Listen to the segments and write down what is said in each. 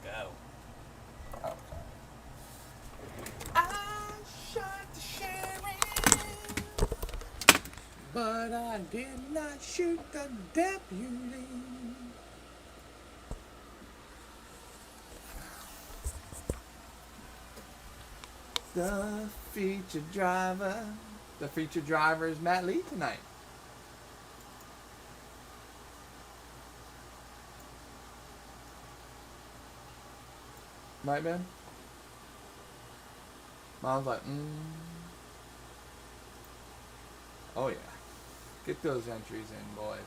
go. Okay. I shot the sheriff, but I did not shoot the deputy. The featured driver. The featured driver is Matt Lee tonight. Right, Ben? Mom's like, Oh, yeah. Get those entries in, boys.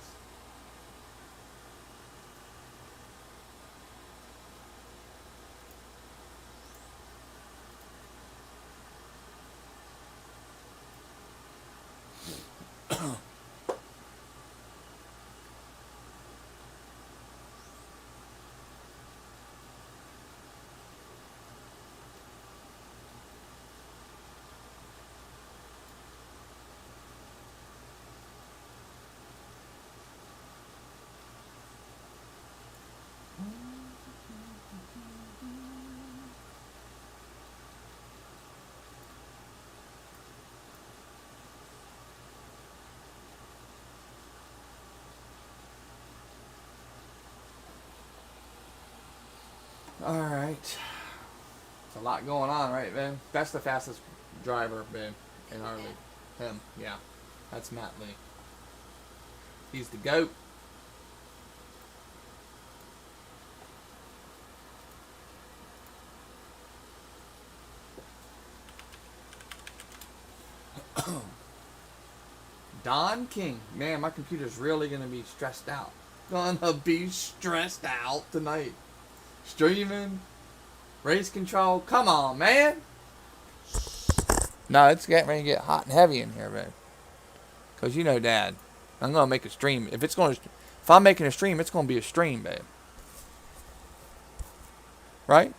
All right. It's a lot going on, right, Ben? That's the fastest driver, Ben, in our league. Him, yeah. That's Matt Lee. He's the GOAT. Don King. Man, my computer's really going to be stressed out. Gonna be stressed out tonight. Streaming. Race control. Come on, man. No, it's getting ready to get hot and heavy in here, man. Because you know, Dad, I'm going to make a stream. If I'm making a stream, it's going to be a stream, babe. Right?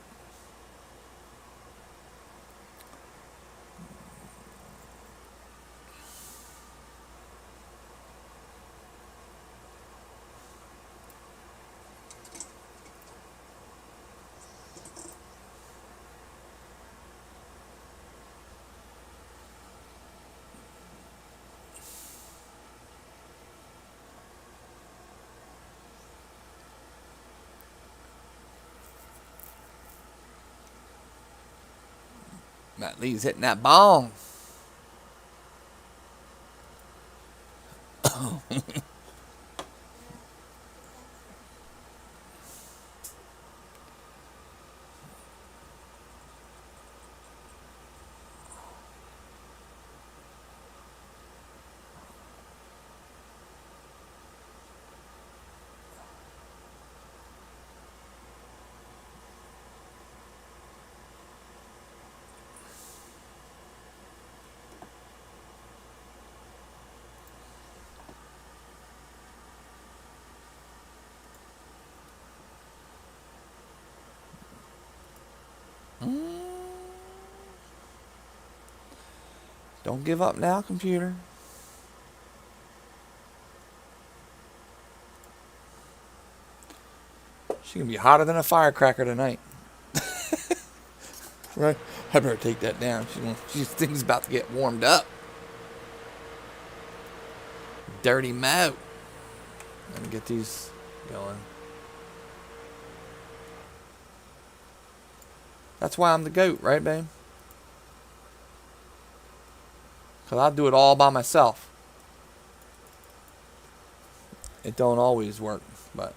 Matt Lee's hitting that bong. Don't give up now, computer. She's going to be hotter than a firecracker tonight. Right? I better take that down. She thinks about to get warmed up. Dirty Mo. Let me get these going. That's why I'm the GOAT, right, babe? Because I do it all by myself. It don't always work, but...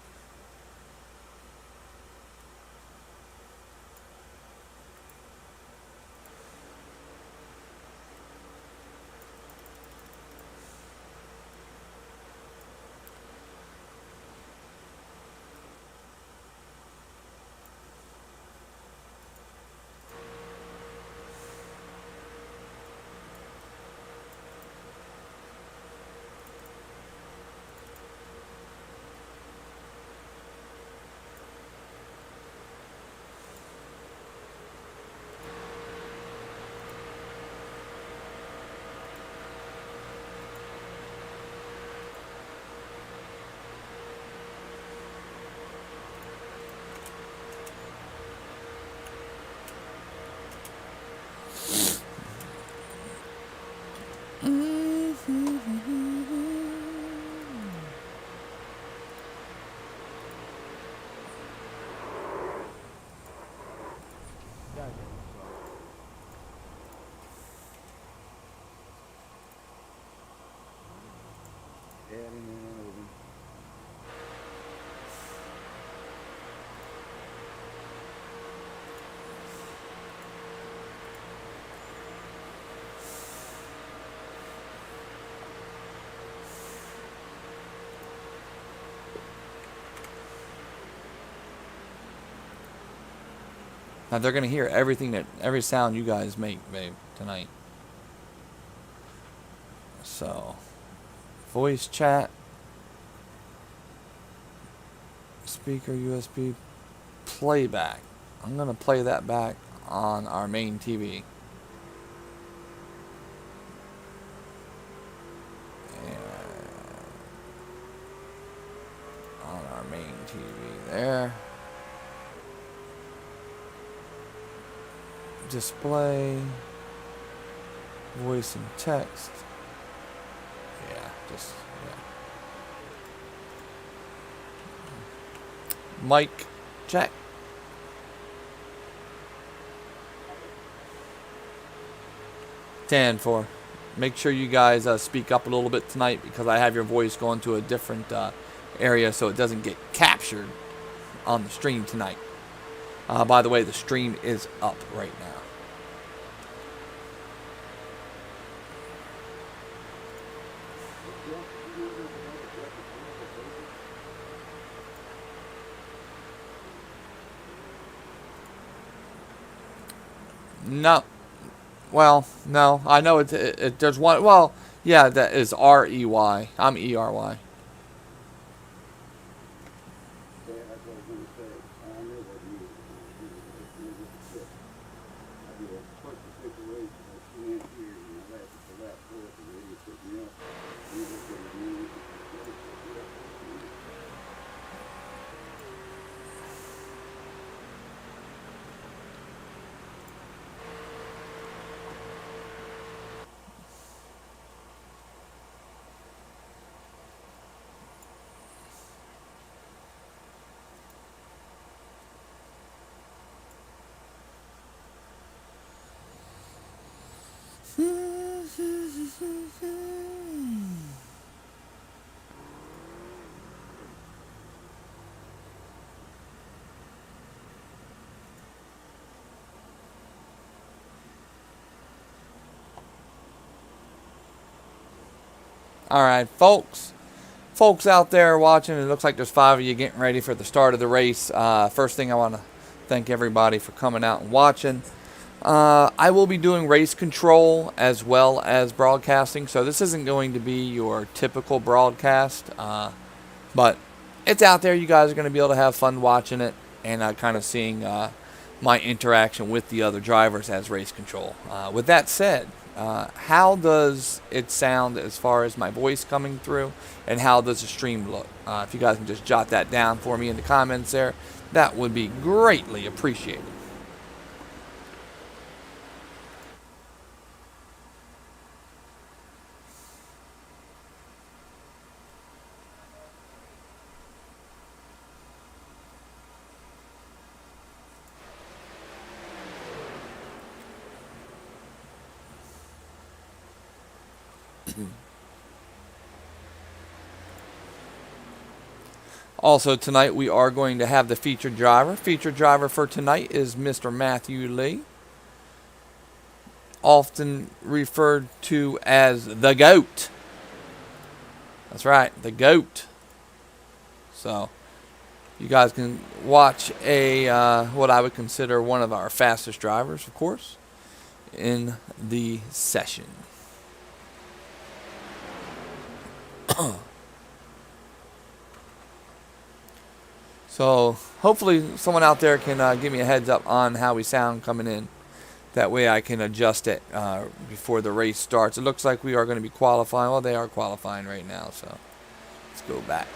They're gonna hear every sound you guys make, babe, tonight. So, voice chat, speaker USB, playback. I'm gonna play that back on our main TV. On our main TV there. Display, voice and text. Yeah, just yeah. Mic check. Ten for. Make sure you guys speak up a little bit tonight because I have your voice going to a different area so it doesn't get captured on the stream tonight. By the way, the stream is up right now. No. Well, no. I know there's one. Well, yeah, that is R-E-Y. I'm E-R-Y. All right, folks out there watching, it looks like there's 5 of you getting ready for the start of the race. First thing, I want to thank everybody for coming out and watching. I will be doing race control as well as broadcasting, so this isn't going to be your typical broadcast, but it's out there. You guys are going to be able to have fun watching it and kind of seeing my interaction with the other drivers as race control. With that said, how does it sound as far as my voice coming through, and how does the stream look? If you guys can just jot that down for me in the comments there, that would be greatly appreciated. Also tonight we are going to have the featured driver. Featured driver for tonight is Mr. Matthew Lee, often referred to as the GOAT. That's right, the GOAT. So you guys can watch what I would consider one of our fastest drivers, of course, in the session. So hopefully someone out there can give me a heads up on how we sound coming in. That way I can adjust it before the race starts. It looks like we are going to be qualifying. Well, they are qualifying right now, so let's go back.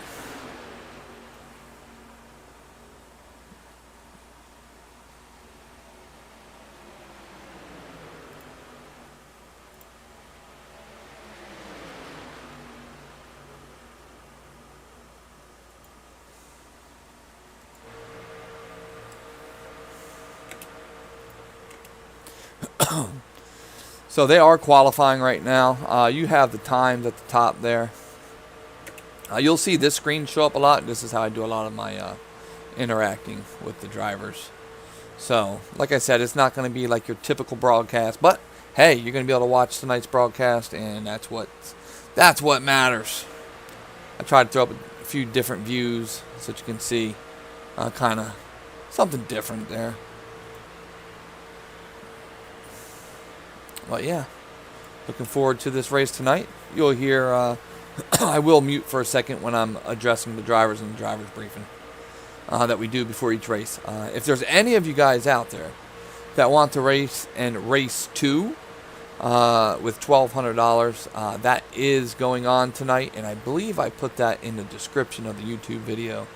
So they are qualifying right now. You have the times at the top there. You'll see this screen show up a lot. This is how I do a lot of my interacting with the drivers. So, like I said, it's not going to be like your typical broadcast. But, hey, you're going to be able to watch tonight's broadcast, and that's what matters. I tried to throw up a few different views so that you can see kind of something different there. But yeah, looking forward to this race tonight. You'll hear, I will mute for a second when I'm addressing the drivers in the driver's briefing that we do before each race. If there's any of you guys out there that want to race in race 2 with $1,200, that is going on tonight, and I believe I put that in the description of the YouTube video.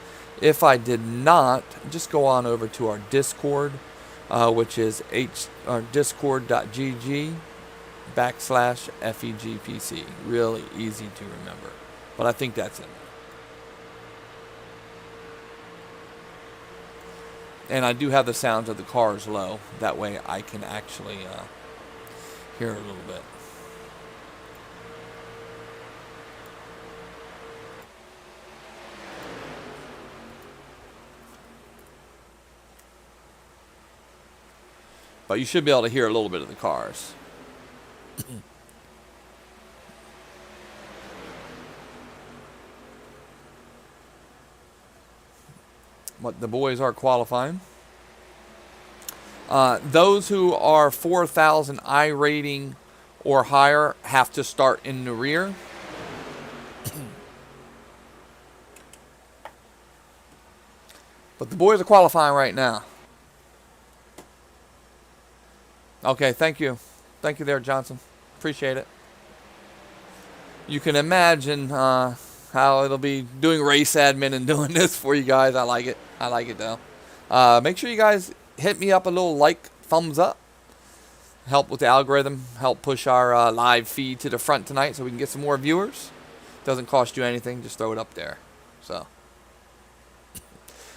If I did not, just go on over to our Discord, which is discord.gg/FEGPC. Really easy to remember, but I think that's it. And I do have the sounds of the cars low. That way I can actually hear a little bit. But you should be able to hear a little bit of the cars. But the boys are qualifying. Those who are 4,000 I rating or higher have to start in the rear. But the boys are qualifying right now. Okay, thank you. Thank you there, Johnson. Appreciate it. You can imagine how it'll be doing race admin and doing this for you guys. I like it. I like it, though. Make sure you guys hit me up a little like, thumbs up. Help with the algorithm. Help push our live feed to the front tonight so we can get some more viewers. Doesn't cost you anything. Just throw it up there. So.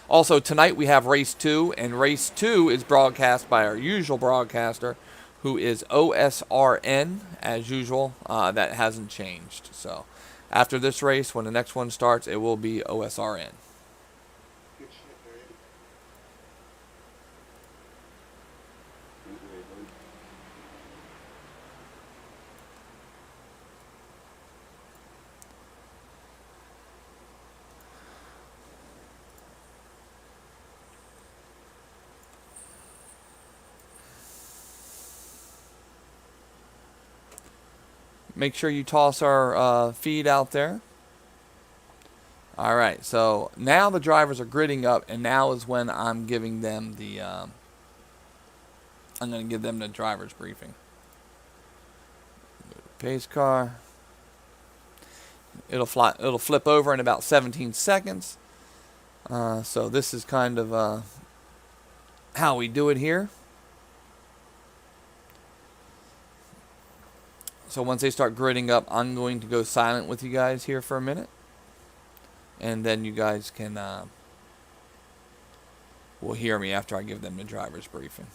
Also, tonight we have race 2, and race 2 is broadcast by our usual broadcaster, who is OSRN, as usual. That hasn't changed. So, after this race, when the next one starts, it will be OSRN. Make sure you toss our feed out there. All right, so now the drivers are gridding up, and now is when I'm giving them the. I'm going to give them the driver's briefing. Pace car. It'll flip over in about 17 seconds. So this is kind of how we do it here. So once they start gridding up, I'm going to go silent with you guys here for a minute. And then you guys can will hear me after I give them the driver's briefing.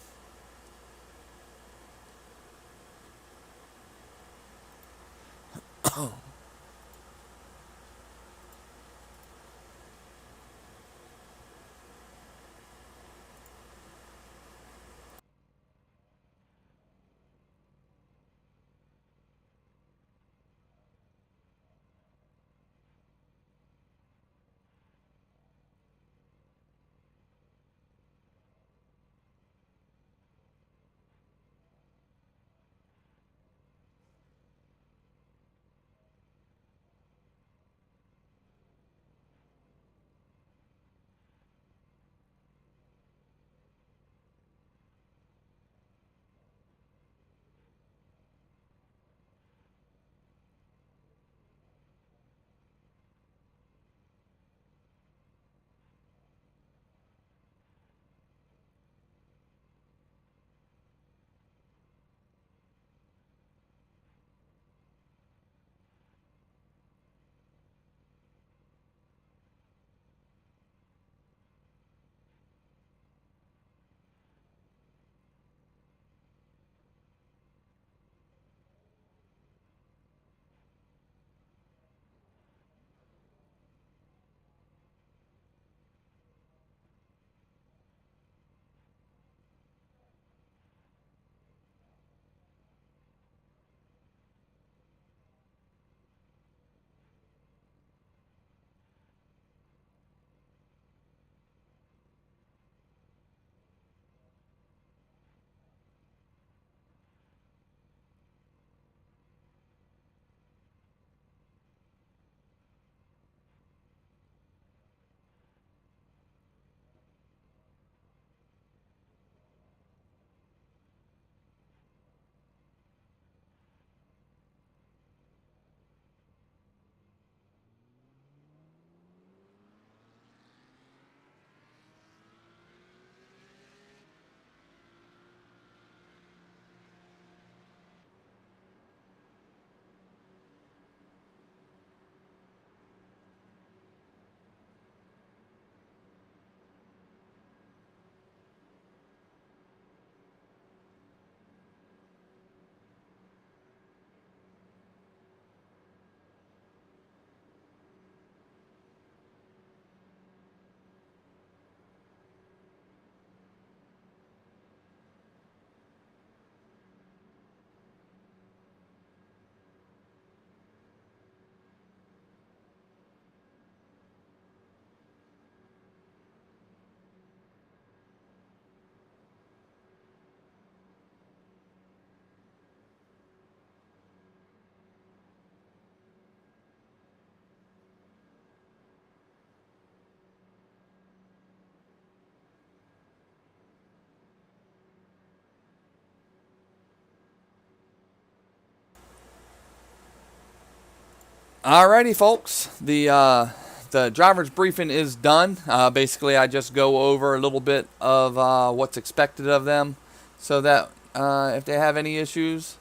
Alrighty, folks. The driver's briefing is done. Basically, I just go over a little bit of what's expected of them, so that if they have any issues,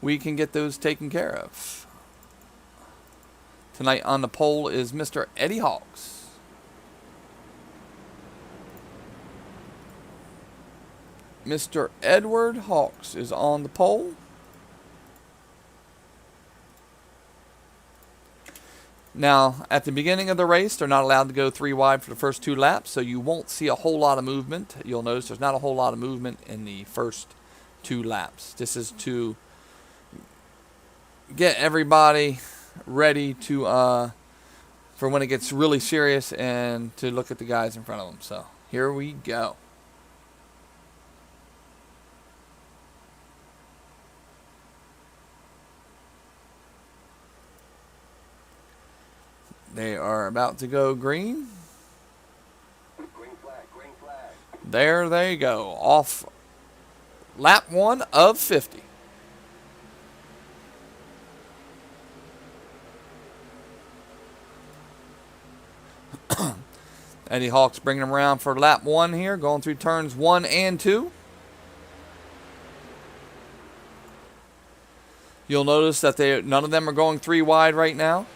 we can get those taken care of. Tonight on the pole is Mr. Eddie Hawks. Mr. Edward Hawks is on the pole. Now, at the beginning of the race, they're not allowed to go 3 wide for the first 2 laps, so you won't see a whole lot of movement. You'll notice there's not a whole lot of movement in the first 2 laps. This is to get everybody ready to for when it gets really serious and to look at the guys in front of them. So, here we go. They are about to go green. Green flag, green flag. There they go. Off lap 1 of 50. Eddie Hawks bringing them around for lap 1 here, going through turns 1 and 2. You'll notice that none of them are going 3 wide right now.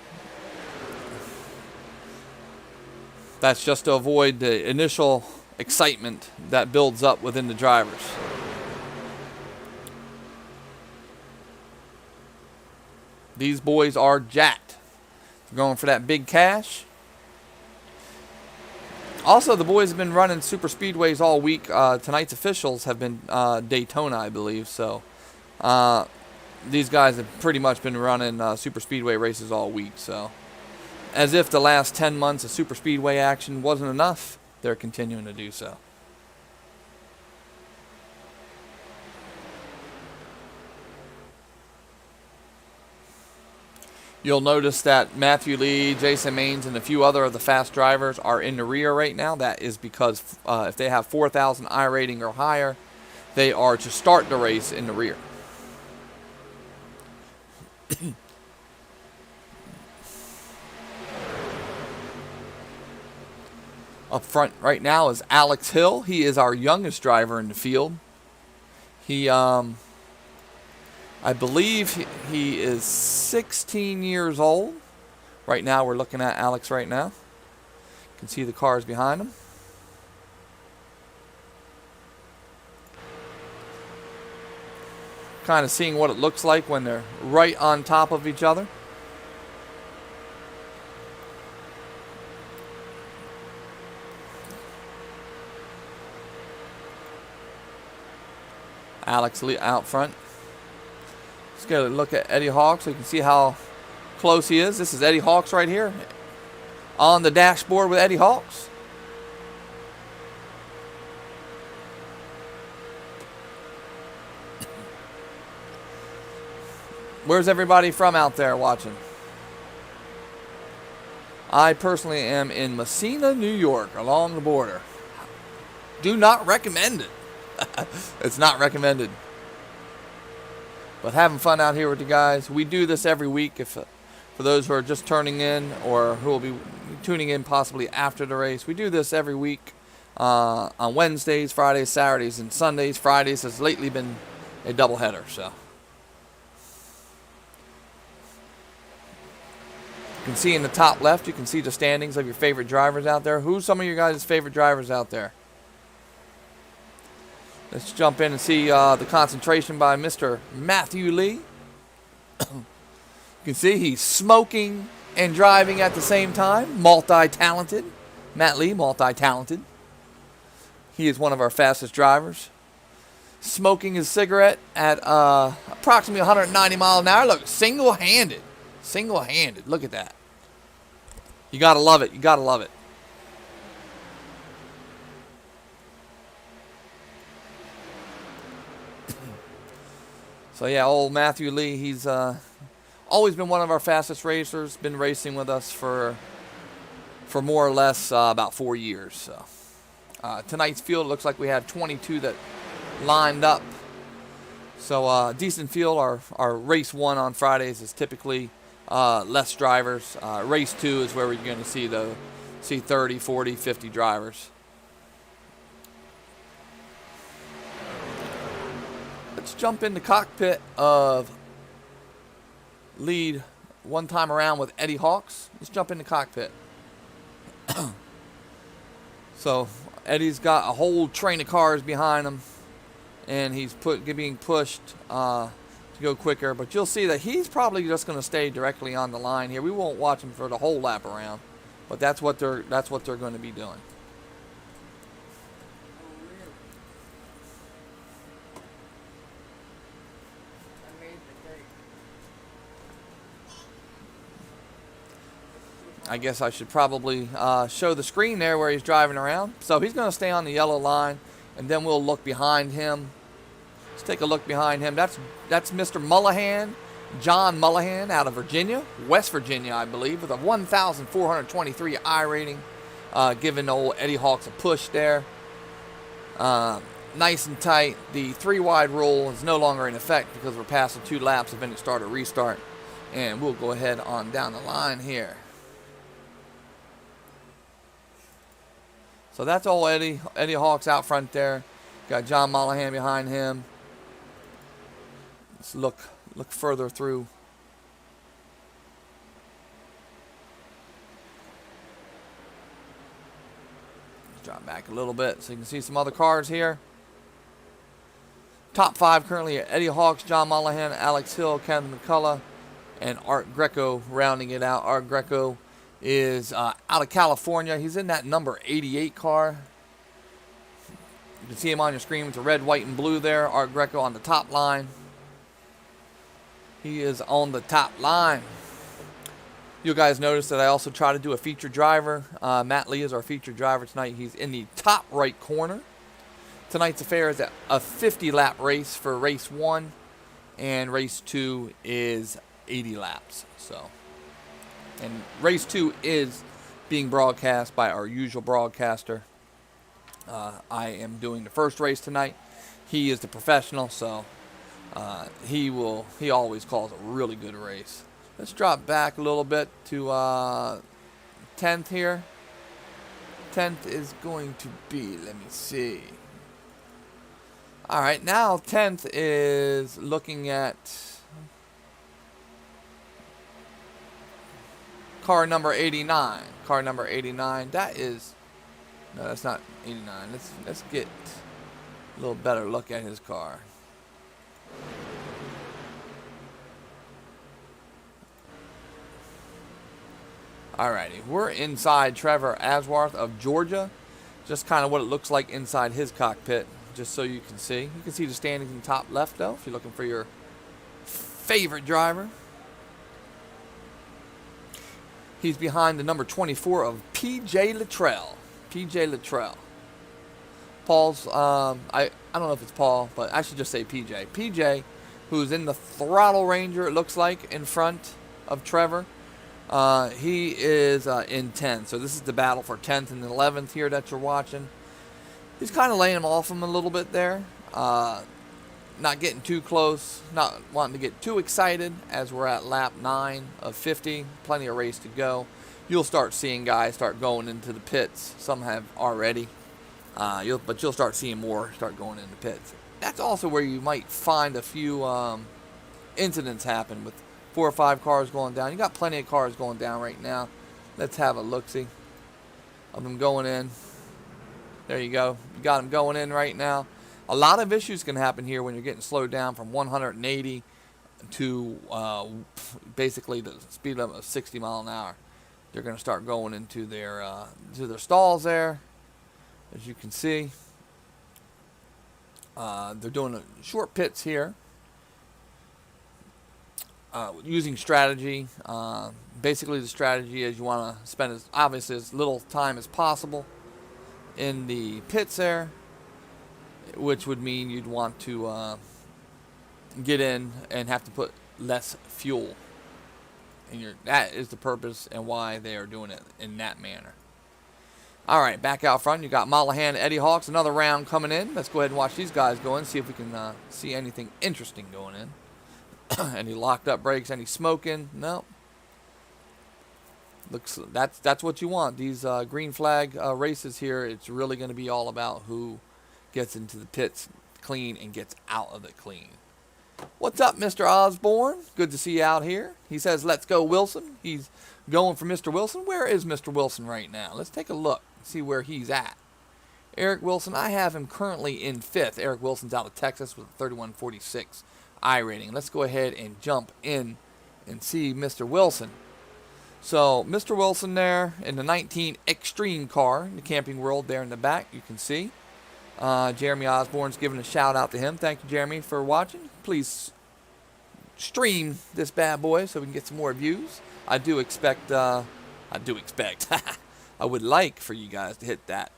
That's just to avoid the initial excitement that builds up within the drivers. These boys are jacked. They're going for that big cash. Also, the boys have been running super speedways all week. Tonight's officials have been Daytona, I believe. So these guys have pretty much been running super speedway races all week. So, as if the last 10 months of super speedway action wasn't enough, they're continuing to do so. You'll notice that Matthew Lee, Jason Maines, and a few other of the fast drivers are in the rear right now. That is because if they have 4,000 I rating or higher, they are to start the race in the rear. Up front right now is Alex Hill. He is our youngest driver in the field. He, I believe he is 16 years old. Right now we're looking at Alex right now. You can see the cars behind him. Kind of seeing what it looks like when they're right on top of each other. Alex Lee out front. Let's get a look at Eddie Hawks so you can see how close he is. This is Eddie Hawks right here on the dashboard with Eddie Hawks. Where's everybody from out there watching? I personally am in Messina, New York, along the border. Do not recommend it. It's not recommended. But having fun out here with the guys. We do this every week. If for those who are just turning in or who will be tuning in possibly after the race, we do this every week on Wednesdays, Fridays, Saturdays, and Sundays. Fridays has lately been a doubleheader. So you can see in the top left, you can see the standings of your favorite drivers out there. Who's some of your guys' favorite drivers out there? Let's jump in and see the concentration by Mr. Matthew Lee. You can see he's smoking and driving at the same time. Multi-talented. Matt Lee, multi-talented. He is one of our fastest drivers. Smoking his cigarette at approximately 190 miles an hour. Look, single-handed. Single-handed. Look at that. You got to love it. You got to love it. So yeah, old Matthew Lee, he's always been one of our fastest racers. Been racing with us for more or less about 4 years. So tonight's field looks like we have 22 that lined up. So decent field. Our race 1 on Fridays is typically less drivers. Race 2 is where we're going to see 30, 40, 50 drivers. Let's jump in the cockpit of lead one time around with Eddie Hawks. Let's jump in the cockpit. So Eddie's got a whole train of cars behind him, and he's being pushed to go quicker. But you'll see that he's probably just going to stay directly on the line here. We won't watch him for the whole lap around, but that's what they're going to be doing. I guess I should probably show the screen there where he's driving around. So he's going to stay on the yellow line, and then we'll look behind him. Let's take a look behind him. That's Mr. Mullahan, John Mullahan, out of Virginia, West Virginia, I believe, with a 1,423 I rating, giving old Eddie Hawks a push there. Nice and tight. The 3-wide rule is no longer in effect because we're past the 2 laps of any start or restart. And we'll go ahead on down the line here. So that's all Eddie Hawks out front there. Got John Mullahan behind him. Let's look further through. Let's drop back a little bit so you can see some other cars here. Top 5 currently are Eddie Hawks, John Mullahan, Alex Hill, Kevin McCullough, and Art Greco rounding it out. Art Greco is out of California. He's in that number 88 car. You can see him on your screen with the red, white, and blue there. Art Greco on the top line. He is on the top line. You guys notice that I also try to do a featured driver. Matt Lee is our featured driver tonight. He's in the top right corner. Tonight's affair is a 50-lap race for race 1, and race 2 is 80 laps. And race 2 is being broadcast by our usual broadcaster. I am doing the first race tonight. He is the professional, so he always calls a really good race. Let's drop back a little bit to 10th here. 10th is going to be, let me see. All right, now 10th is looking at car number 89. Car number 89. That is... No, that's not 89. Let's get a little better look at his car. Alrighty. We're inside Trevor Aswarth of Georgia. Just kind of what it looks like inside his cockpit. Just so you can see. You can see the standings in the top left, though, if you're looking for your favorite driver. He's behind the number 24 of P.J. Luttrell. P.J. Luttrell. Paul's, I don't know if it's Paul, but I should just say P.J. P.J., who's in the Throttle Ranger, it looks like, in front of Trevor. He is in 10th. So this is the battle for 10th and 11th here that you're watching. He's kind of laying off him a little bit there. Not getting too close, not wanting to get too excited as we're at lap 9 of 50. Plenty of race to go. You'll start seeing guys start going into the pits. Some have already. But you'll start seeing more start going into pits. That's also where you might find a few incidents happen with 4 or 5 cars going down. You got plenty of cars going down right now. Let's have a look-see of them going in. There you go. You got them going in right now. A lot of issues can happen here when you're getting slowed down from 180 to basically the speed limit of 60 mile an hour. They're going to start going into their stalls there, as you can see. They're doing short pits here, using strategy. Basically, the strategy is you want to spend as little time as possible in the pits there, which would mean you'd want to get in and have to put less fuel. And that is the purpose and why they are doing it in that manner. All right, back out front, you got Mullahan, Eddie Hawks, another round coming in. Let's go ahead and watch these guys go in, see if we can see anything interesting going in. Any locked up brakes, any smoking? No. That's what you want. These green flag races here, it's really going to be all about who gets into the pits clean and gets out of it clean. What's up, Mr. Osborne? Good to see you out here. He says, let's go, Wilson. He's going for Mr. Wilson. Where is Mr. Wilson right now? Let's take a look and see where he's at. Eric Wilson, I have him currently in 5th. Eric Wilson's out of Texas with a 3146 I rating. Let's go ahead and jump in and see Mr. Wilson. So, Mr. Wilson there in the 19 Extreme car in the Camping World there in the back, you can see. Jeremy Osborne's giving a shout out to him. Thank you, Jeremy, for watching. Please stream this bad boy so we can get some more views. I would like for you guys to hit that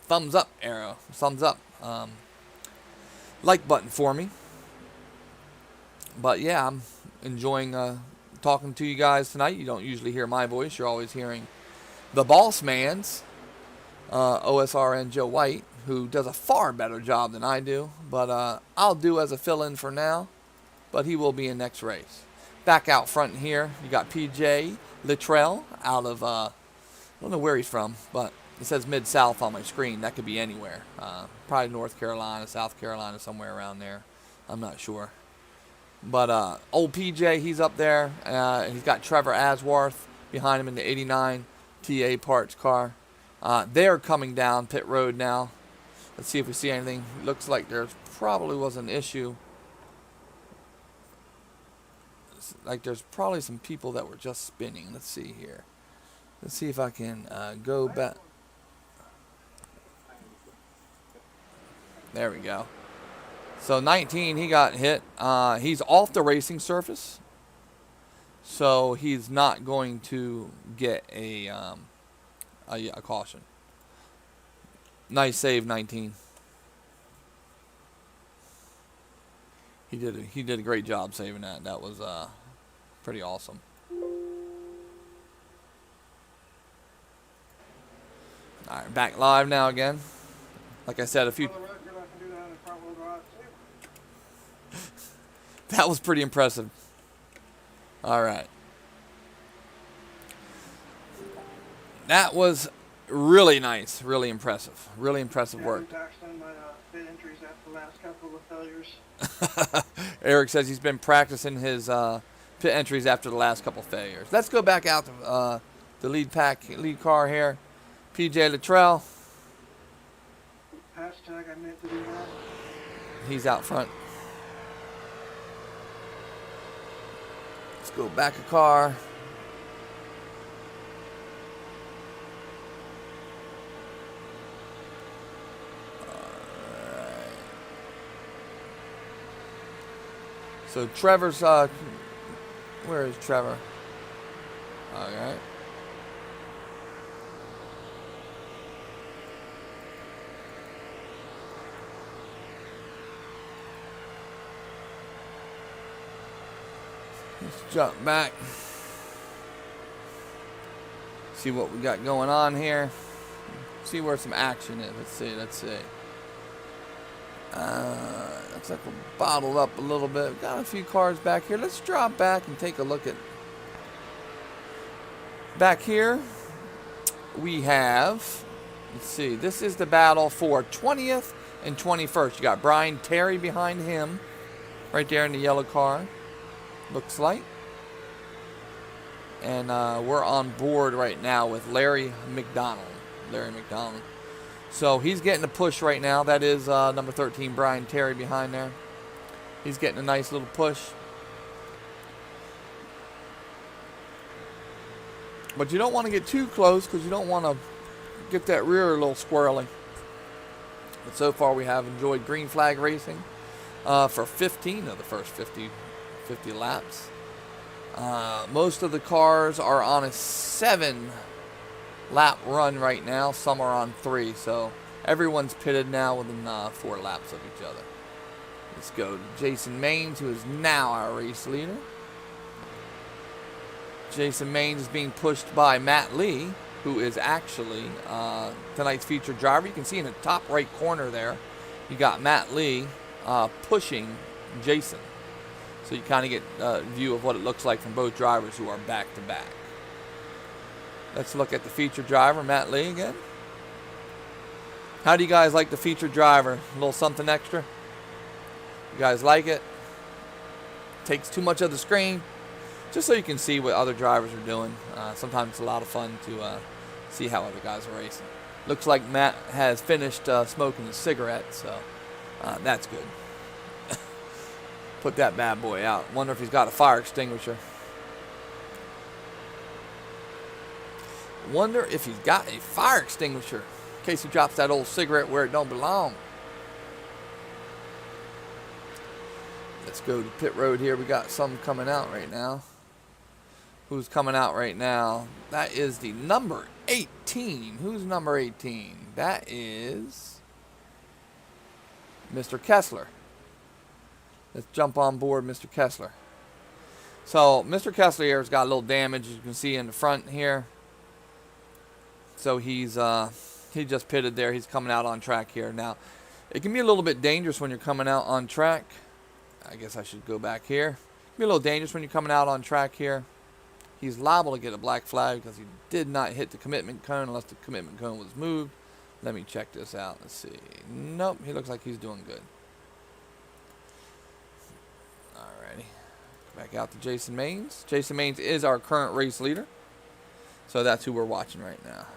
thumbs up arrow, thumbs up like button for me. But yeah, I'm enjoying talking to you guys tonight. You don't usually hear my voice. You're always hearing the boss man's OSRN Joe White, who does a far better job than I do. But I'll do as a fill-in for now. But he will be in next race. Back out front here, you got PJ Littrell out of, I don't know where he's from, but it says Mid-South on my screen. That could be anywhere. Probably North Carolina, South Carolina, somewhere around there. I'm not sure. But old PJ, he's up there. And he's got Trevor Aswarth behind him in the 89 TA Parts car. They're coming down pit road now. Let's see if we see anything. Looks like there probably was an issue. Like there's probably some people that were just spinning. Let's see here. Let's see if I can go back. There we go. So 19, he got hit. He's off the racing surface, so he's not going to get a caution. Nice save, 19. He did a great job saving that. That was pretty awesome. All right, back live now again. Like I said, that was pretty impressive. All right. That was really nice, really impressive work. Eric says he's been practicing his pit entries after the last couple failures. Let's go back out to the lead car here. PJ Littrell. Hashtag I meant to do that. He's out front. Let's go back a car. Alright. So Trevor's where is Trevor? Alright. Let's jump back. See what we got going on here. See where some action is. Let's see. Looks like we're bottled up a little bit. Got a few cars back here. Let's drop back and take a look at. Back here, we have. Let's see. This is the battle for 20th and 21st. You got Brian Terry behind him, right there in the yellow car. Looks like. And we're on board right now with Larry McDonald. So he's getting a push right now. That is number 13, Brian Terry, behind there. He's getting a nice little push. But you don't want to get too close because you don't want to get that rear a little squirrely. But so far we have enjoyed green flag racing for 15 of the first 50 laps. Most of the cars are on a 7-lap run right now. Some are on 3, so everyone's pitted now within 4 laps of each other. Let's go to Jason Maines, who is now our race leader. Jason Maines is being pushed by Matt Lee, who is actually tonight's featured driver. You can see in the top right corner there, you got Matt Lee pushing Jason. So you kind of get a view of what it looks like from both drivers who are back to back. Let's look at the featured driver, Matt Lee again. How do you guys like the featured driver? A little something extra? You guys like it? Takes too much of the screen, just so you can see what other drivers are doing. Sometimes it's a lot of fun to see how other guys are racing. Looks like Matt has finished smoking a cigarette, so that's good. Put that bad boy out. Wonder if he's got a fire extinguisher. Wonder if he's got a fire extinguisher in case he drops that old cigarette where it don't belong. Let's go to pit road here. We got some coming out right now. Who's coming out right now? That is the number 18. Who's number 18? That is Mr. Kessler. Let's jump on board Mr. Kessler. So Mr. Kessler here has got a little damage, as you can see in the front here. So he just pitted there. He's coming out on track here. Now, it can be a little bit dangerous when you're coming out on track. I guess I should go back here. It can be a little dangerous when you're coming out on track here. He's liable to get a black flag because he did not hit the commitment cone unless the commitment cone was moved. Let me check this out. Let's see. Nope, he looks like he's doing good. Alrighty. Back out to Jason Maines. Jason Maines is our current race leader. So that's who we're watching right now.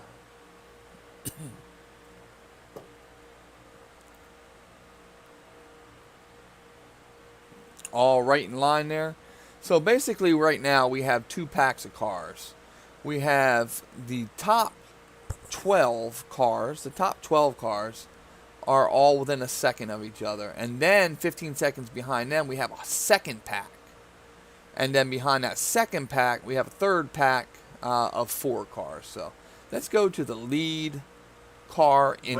All right in line there. So basically right now we have two packs of cars. We have the top 12 cars. The top 12 cars are all within a second of each other. And then 15 seconds behind them we have a second pack. And then behind that second pack we have a third pack of 4 cars. So let's go to the lead car in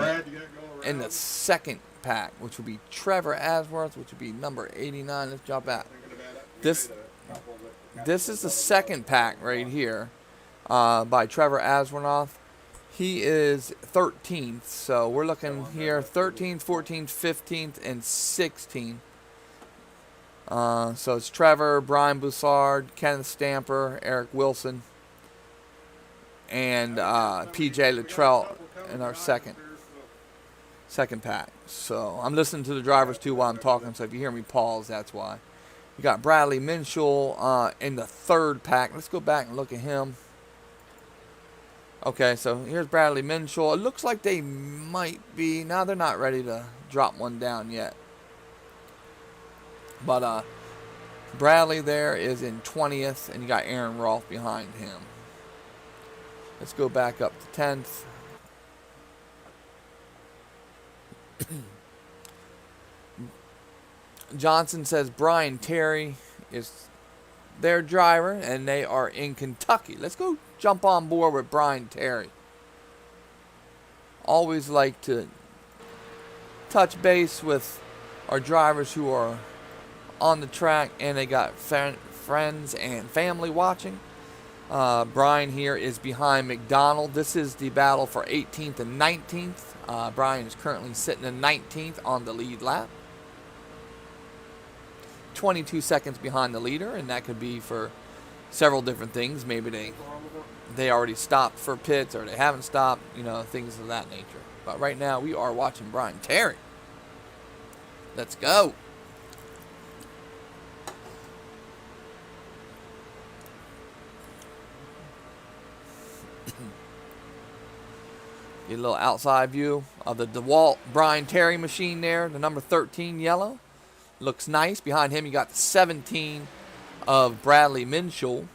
the second pack, which would be Trevor Asworth, which would be number 89. Let's jump out. This is the second pack right here by Trevor Asworth. He is 13th, so we're looking here 13th, 14th, 15th, and 16th. So it's Trevor, Brian Boussard, Kenneth Stamper, Eric Wilson, and PJ Luttrell in our second pack. So I'm listening to the drivers too while I'm talking, so if you hear me pause, that's why. You got Bradley Minshall in the third pack. Let's go back and look at him. Okay, so here's Bradley Minshall. It looks like they might be. Now they're not ready to drop one down yet. But Bradley there is in 20th, and you got Aaron Rolfe behind him. Let's go back up to 10th. Johnson says Brian Terry is their driver, and they are in Kentucky. Let's go jump on board with Brian Terry. Always like to touch base with our drivers who are on the track, and they got friends and family watching. Brian here is behind McDonald. This is the battle for 18th and 19th. Brian is currently sitting in 19th on the lead lap. 22 seconds behind the leader, and that could be for several different things. Maybe they already stopped for pits, or they haven't stopped, things of that nature. But right now we are watching Brian Terry. Let's go. Get a little outside view of the DeWalt Brian Terry machine there, the number 13 yellow. Looks nice. Behind him, you got the 17 of Bradley Minshall.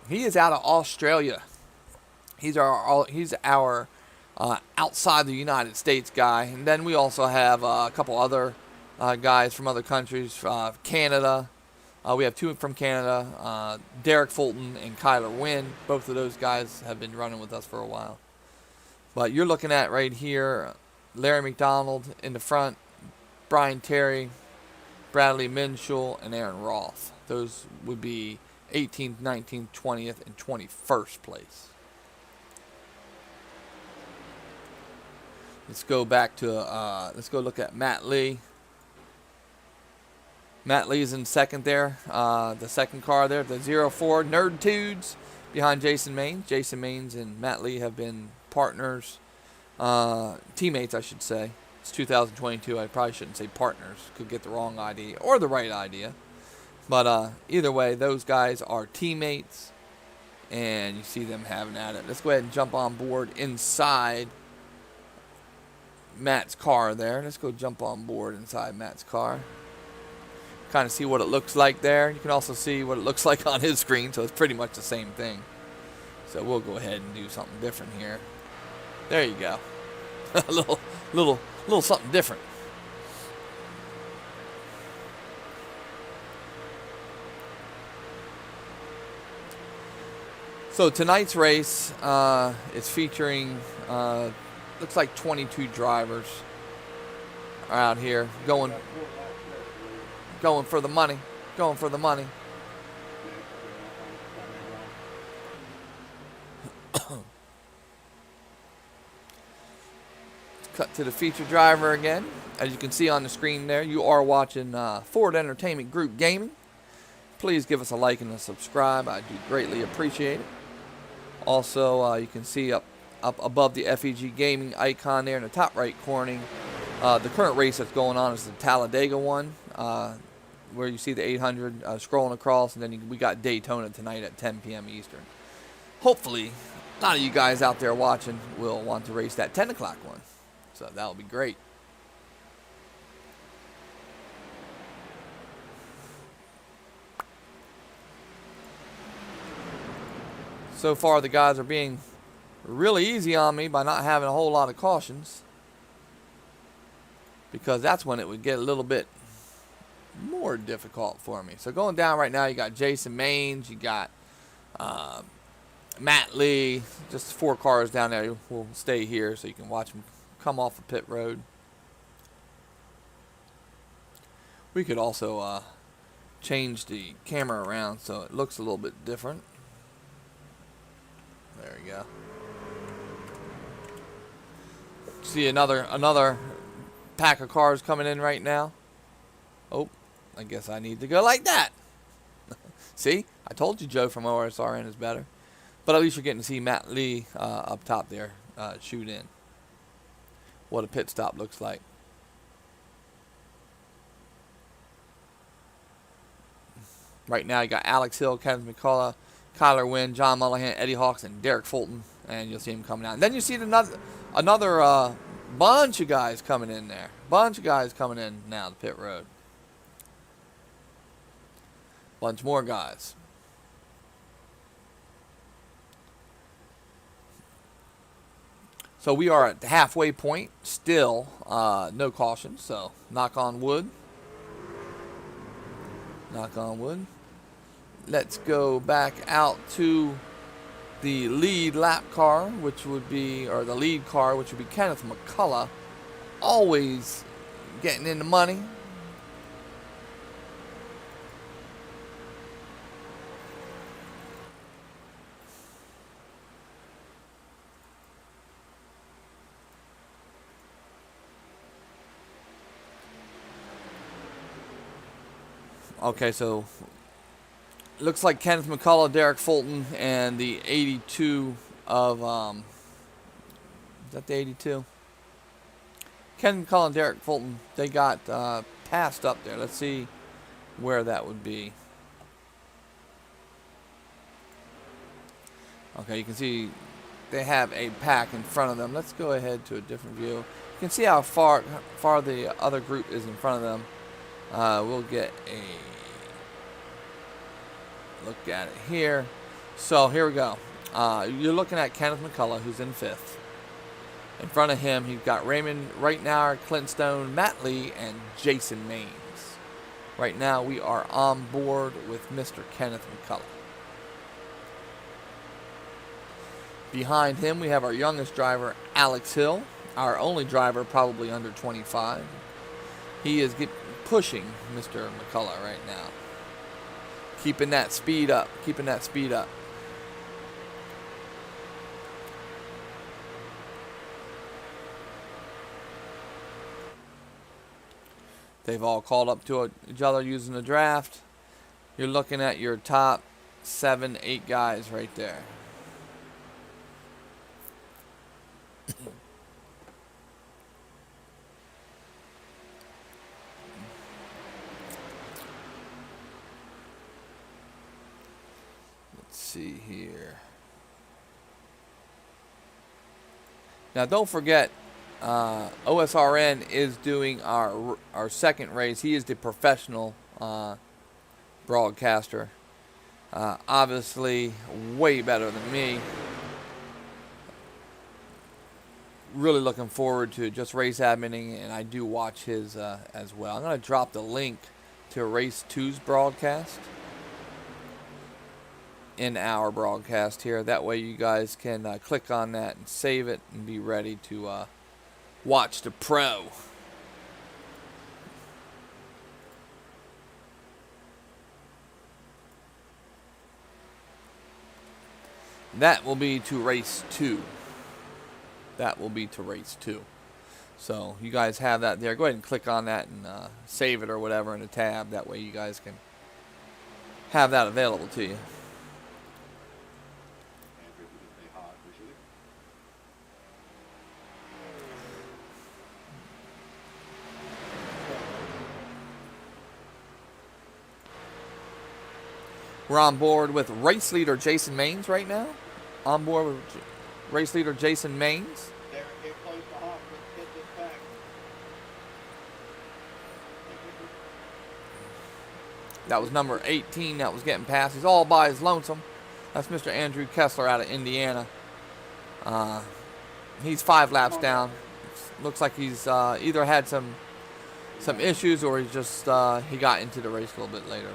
He is out of Australia. He's our outside the United States guy. And then we also have a couple other guys from other countries. Canada. We have 2 from Canada. Derek Fulton and Kyler Wynn. Both of those guys have been running with us for a while. But you're looking at right here, Larry McDonald in the front, Brian Terry, Bradley Minshall, and Aaron Rolfe. Those would be 18th, 19th, 20th, and 21st place. Let's go back to, let's go look at Matt Lee. Matt Lee's in second there, the second car there, the 04 Nerd Tudes. behind Jason Maines. Jason Maines and Matt Lee have been partners, teammates, I should say. It's 2022. I probably shouldn't say partners. Could get the wrong idea or the right idea. But either way, those guys are teammates, and you see them having at it. Let's go ahead and jump on board inside Matt's car there. Let's go jump on board inside Matt's car. Kind of see what it looks like there. You can also see what it looks like on his screen, so it's pretty much the same thing. So we'll go ahead and do something different here. There you go. A little something different. So tonight's race is featuring, looks like 22 drivers are out here going for the money, going for the money. Cut to the feature driver again. As you can see on the screen there, you are watching Ford Entertainment Group Gaming. Please give us a like and a subscribe. I do greatly appreciate it. Also, you can see up above the FEG Gaming icon there in the top right corner, the current race that's going on is the Talladega one, where you see the 800 scrolling across, and then we got Daytona tonight at 10 p.m. Eastern. Hopefully, a lot of you guys out there watching will want to race that 10 o'clock one, so that'll be great. So far, the guys are being really easy on me by not having a whole lot of cautions, because that's when it would get a little bit more difficult for me. So going down right now, you got Jason Maines, you got Matt Lee, just 4 cars down there. We'll stay here so you can watch them come off the pit road. We could also change the camera around so it looks a little bit different. There we go. See another pack of cars coming in right now. Oh, I guess I need to go like that. See, I told you Joe from OSRN is better. But at least you're getting to see Matt Lee up top there shoot in. What a pit stop looks like. Right now you got Alex Hill, Kenneth McCullough, Kyler Wynn, John Mullihan, Eddie Hawks, and Derek Fulton, and you'll see him coming out. And then you see another bunch of guys coming in there. Bunch of guys coming in now to pit road. Bunch more guys. So we are at the halfway point. Still no caution, so knock on wood. Knock on wood. Let's go back out to the lead lap car, which would be, or the lead car, which would be Kenneth McCullough. Always getting in the money. Okay, so looks like Kenneth McCullough, Derek Fulton, and the 82 of, is that the 82? Kenneth McCullough and Derek Fulton, they got passed up there. Let's see where that would be. Okay, you can see they have a pack in front of them. Let's go ahead to a different view. You can see how far the other group is in front of them. We'll get a look at it here. So here we go. You're looking at Kenneth McCullough, who's in 5th. In front of him, he's got Raymond Rightnour, Clint Stone, Matt Lee, and Jason Maines. Right now, we are on board with Mr. Kenneth McCullough. Behind him, we have our youngest driver, Alex Hill, our only driver probably under 25. He is pushing Mr. McCullough right now. Keeping that speed up, keeping that speed up. They've all called up to each other using the draft. You're looking at your top 7, 8 guys right there. Let's see here. Now, don't forget, OSRN is doing our second race. He is the professional broadcaster. Obviously, way better than me. Really looking forward to just race adminning, and I do watch his as well. I'm going to drop the link to race 2's broadcast in our broadcast here. That way you guys can click on that and save it and be ready to watch the pro. That will be to race 2. That will be to race 2. So you guys have that there. Go ahead and click on that and save it or whatever in a tab. That way you guys can have that available to you. We're on board with race leader Jason Maines right now. On board with race leader Jason Maines. They're close to Hawk. Let's get this back. That was number 18 that was getting past. He's all by his lonesome. That's Mr. Andrew Kessler out of Indiana. He's 5 laps down. Looks like he's either had some issues or he's just he got into the race a little bit later.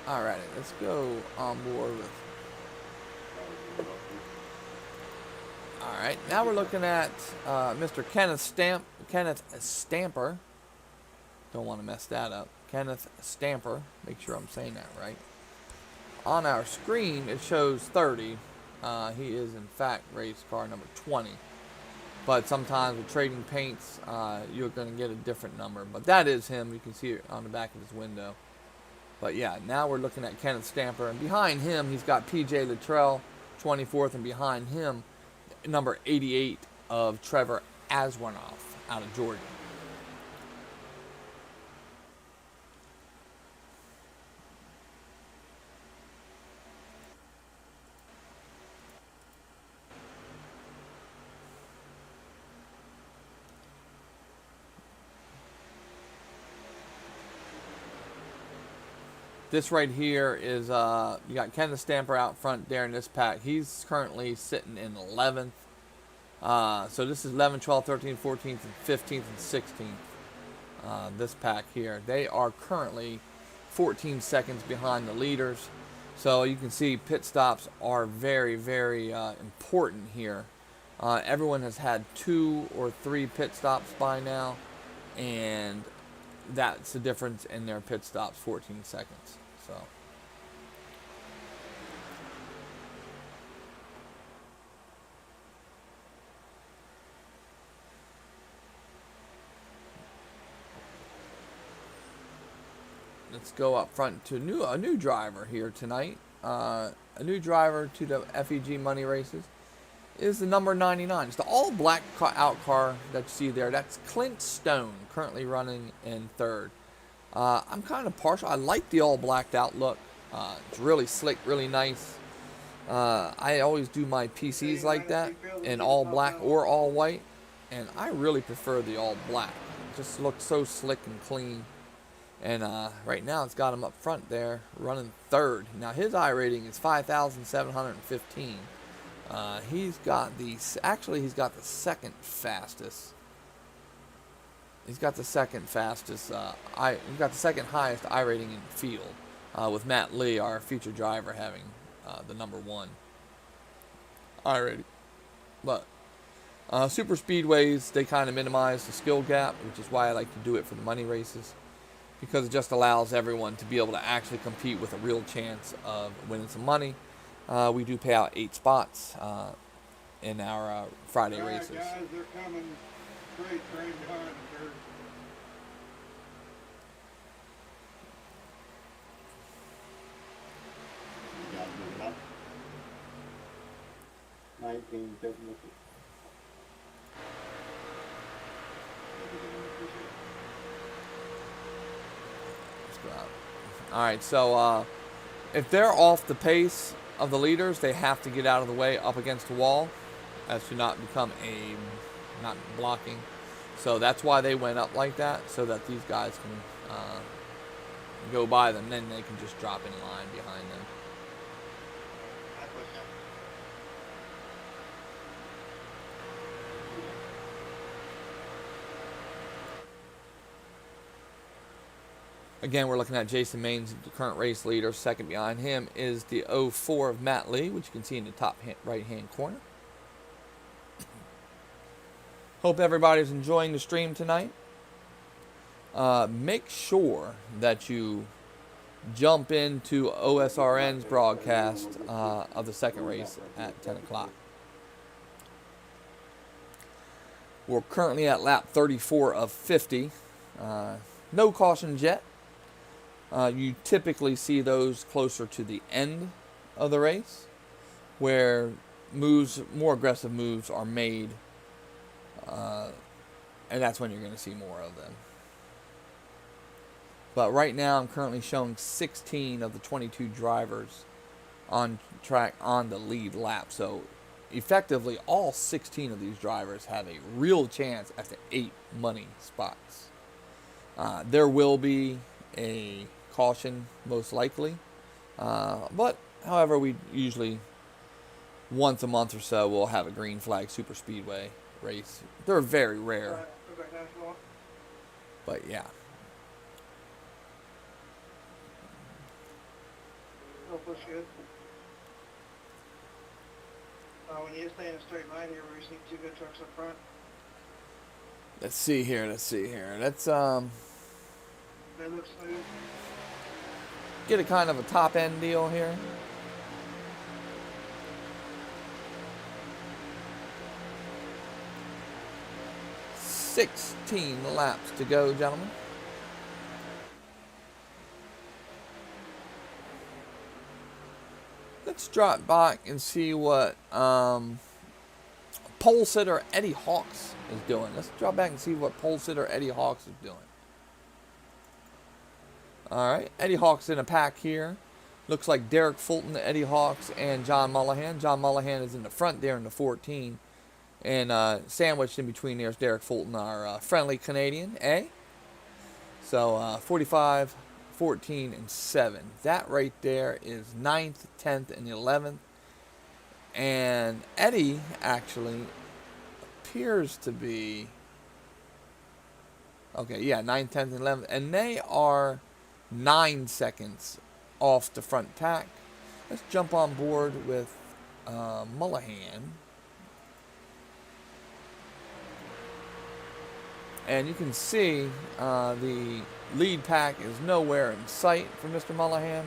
Alrighty, let's go on board with. Alright, now we're looking at Mr. Kenneth Stamper. Don't want to mess that up. Kenneth Stamper. Make sure I'm saying that right. On our screen, it shows 30. He is, in fact, race car number 20. But sometimes with trading paints, you're going to get a different number. But that is him. You can see it on the back of his window. But yeah, now we're looking at Kenneth Stamper. And behind him, he's got PJ Luttrell, 24th. And behind him, number 88 of Trevor Aswanoff out of Georgia. This right here is, you got Kenneth Stamper out front there in this pack. He's currently sitting in 11th. So this is 11th, 12th, 13th, 14th, and 15th, and 16th. This pack here. They are currently 14 seconds behind the leaders. So you can see pit stops are very, very important here. Everyone has had 2 or 3 pit stops by now. And that's the difference in their pit stops, 14 seconds. So let's go up front to a new driver here tonight. A new driver to the FEG money races is the number 99. It's the all-black out car that you see there. That's Clint Stone, currently running in 3rd. I'm kind of partial. I like the all-blacked out look. It's really slick, really nice. I always do my PCs like that, in all black or all white. And I really prefer the all black. It just looks so slick and clean. And right now it's got him up front there, running 3rd. Now his I rating is 5,715. He's got the second fastest. He's got the second fastest. He's got the second highest I rating in the field, with Matt Lee, our feature driver, having the number 1 I rating. But super speedways, they kind of minimize the skill gap, which is why I like to do it for the money races, because it just allows everyone to be able to actually compete with a real chance of winning some money. We do pay out 8 spots in our Friday races. Guys, they're coming. freight train behind him, sir. You guys move it up. 19, don't look it. Let's go out. All right, so if they're off the pace of the leaders, they have to get out of the way up against the wall as to not become not blocking. So that's why they went up like that, so that these guys can go by them. Then they can just drop in line behind them. I push him. Again, we're looking at Jason Maines, the current race leader. Second behind him is the 04 of Matt Lee, which you can see in the top right-hand corner. Hope everybody's enjoying the stream tonight. Make sure that you jump into OSRN's broadcast of the second race at 10 o'clock. We're currently at lap 34 of 50. No cautions yet. You typically see those closer to the end of the race, where more aggressive moves are made, and that's when you're going to see more of them. But right now, I'm currently showing 16 of the 22 drivers on track on the lead lap. So effectively, all 16 of these drivers have a real chance at the 8 money spots. There will be a caution, most likely. But, however, we usually, once a month or so, we'll have a green flag super speedway race. They're very rare. Okay, that's all. But, yeah. No push good. When you stay in a straight line here, where you see 2 good trucks up front, Let's see here. Let's they look smooth. get a kind of a top end deal here. $16 laps to go, gentlemen. Let's drop back and see what pole sitter Eddie Hawks is doing. Let's drop back and see what pole sitter Eddie Hawks is doing. All right, Eddie Hawks in a pack here. Looks like Derek Fulton, Eddie Hawks, and John Mullahan. John Mullahan is in the front there in the 14. And sandwiched in between there is Derek Fulton, our friendly Canadian, eh? So 45, 14, and 7. That right there is 9th, 10th, and 11th. And Eddie actually appears to be... Okay, yeah, 9th, 10th, and 11th. And they are 9 seconds off the front pack. Let's jump on board with Mullahan. And you can see the lead pack is nowhere in sight for Mr. Mullahan.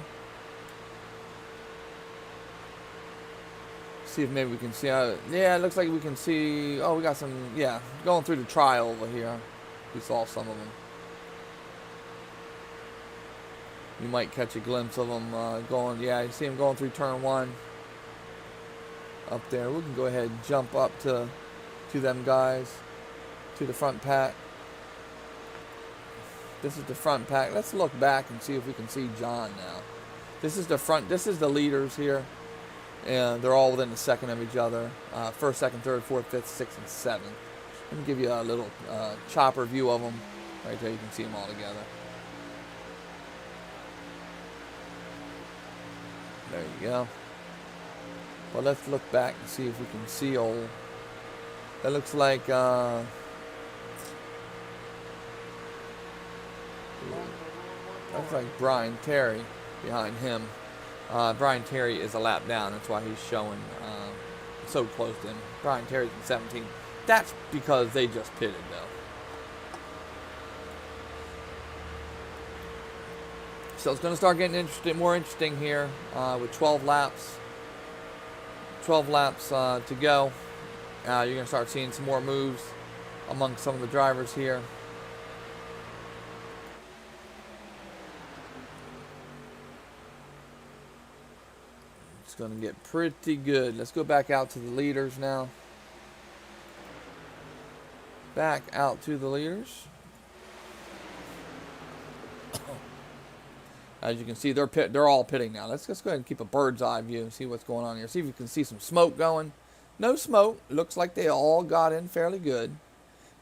See if maybe we can see. Yeah, it looks like we can see. Oh, we got some. Yeah, going through the trial over here. We saw some of them. You might catch a glimpse of them going. Yeah, you see them going through turn 1 up there. We can go ahead and jump up to them guys, to the front pack. This is the front pack. Let's look back and see if we can see John now. This is the front. This is the leaders here, and they're all within a second of each other. First, second, third, fourth, fifth, sixth, and seventh. Let me give you a little chopper view of them. Right there, you can see them all together. There you go. Well, let's look back and see if we can see old. That looks like Brian Terry behind him. Brian Terry is a lap down. That's why he's showing so close to him. Brian Terry's in 17. That's because they just pitted, though. So it's going to start getting more interesting here with 12 laps. 12 laps to go. You're going to start seeing some more moves. among some of the drivers here. It's going to get pretty good. Let's go back out to the leaders now. Back out to the leaders. As you can see, they're all pitting now. Let's just go ahead and keep a bird's eye view and see what's going on here. See if you can see some smoke going. No smoke. Looks like they all got in fairly good.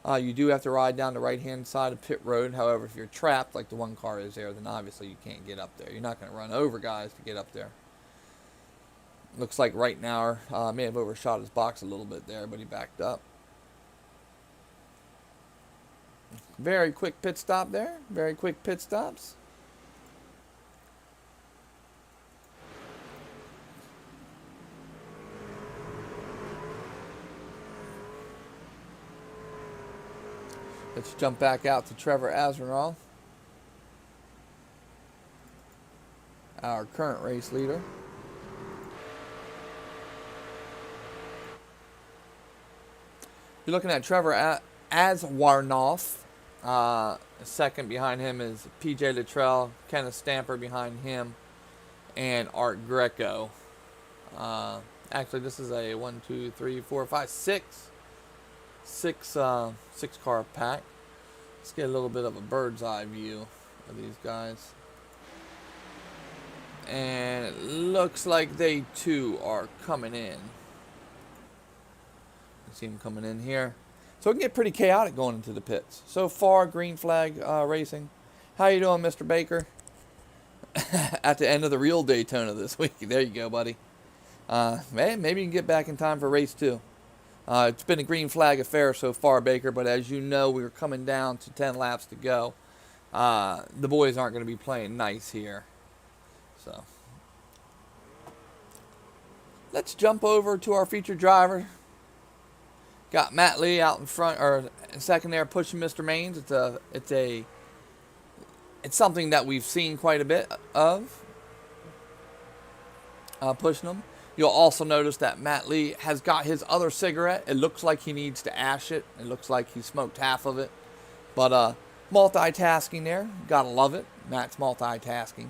You do have to ride down the right-hand side of pit road. However, if you're trapped like the one car is there, then obviously you can't get up there. You're not going to run over guys to get up there. Looks like right now may have overshot his box a little bit there, but he backed up. Very quick pit stop there. Very quick pit stops. Let's jump back out to Trevor Azeroth, our current race leader. You're looking at Trevor Azeroth. Second behind him is PJ Luttrell, Kenneth Stamper behind him, and Art Greco. Actually, this is a 1, 2, 3, 4, 5, 6 car pack. Let's get a little bit of a bird's eye view of these guys. And it looks like they too are coming in. You see them coming in here. So it can get pretty chaotic going into the pits. So far, green flag racing. How you doing, Mr. Baker? At the end of the real Daytona this week. There you go, buddy. Maybe you can get back in time for race 2. It's been a green flag affair so far, Baker, but as you know, we were coming down to 10 laps to go. The boys aren't going to be playing nice here. So let's jump over to our featured driver. Got Matt Lee out in front, or in second there, pushing Mr. Maines. It's something that we've seen quite a bit of, pushing them. You'll also notice that Matt Lee has got his other cigarette. It looks like he needs to ash it. It looks like he smoked half of it. But multitasking there. Gotta love it. Matt's multitasking.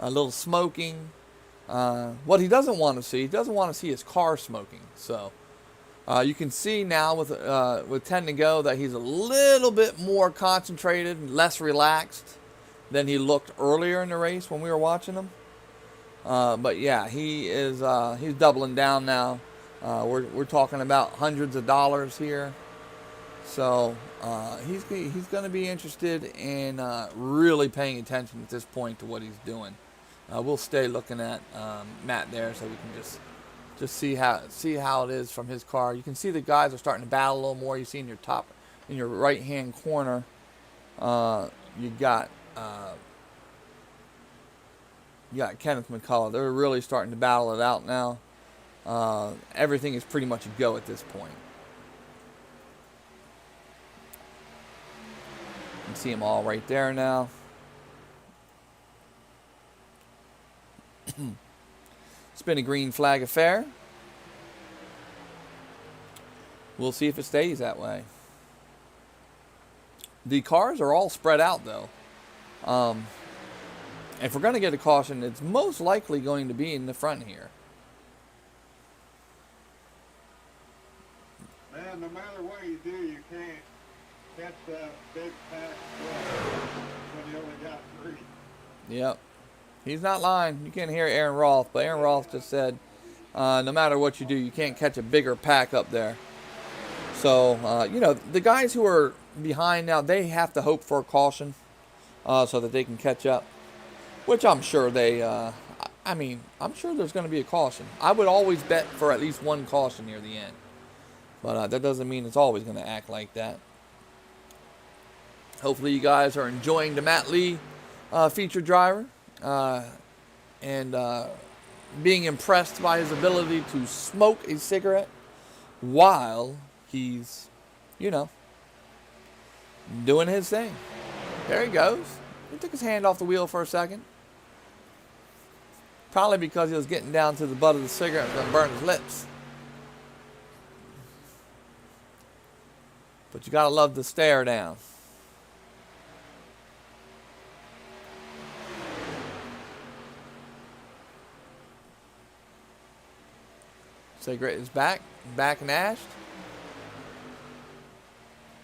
A little smoking. What he doesn't want to see, he doesn't want to see his car smoking. So you can see now with 10 to go that he's a little bit more concentrated, less relaxed than he looked earlier in the race when we were watching him. But yeah, he's doubling down now. We're talking about hundreds of dollars here. So he's going to be interested in really paying attention at this point to what he's doing. We'll stay looking at Matt there so we can just see how it is from his car. You can see the guys are starting to battle a little more. You see in your right hand corner, you got Kenneth McCullough. They're really starting to battle it out now. Everything is pretty much a go at this point. You can see them all right there now. It's been a green flag affair. We'll see if it stays that way. The cars are all spread out though. If we're going to get a caution, it's most likely going to be in the front here. Man, no matter what you do, you can't catch that big pack when you only got 3. Yep. He's not lying. You can't hear Aaron Roth, but Aaron Roth just said, no matter what you do, you can't catch a bigger pack up there. So, the guys who are behind now, they have to hope for a caution so that they can catch up. Which I'm sure I'm sure there's going to be a caution. I would always bet for at least one caution near the end. But that doesn't mean it's always going to act like that. Hopefully you guys are enjoying the Matt Lee featured driver. And being impressed by his ability to smoke a cigarette while he's, doing his thing. There he goes. He took his hand off the wheel for a second. Probably because he was getting down to the butt of the cigarette and going to burn his lips. But you gotta love the stare down. Cigarette is back and ashed.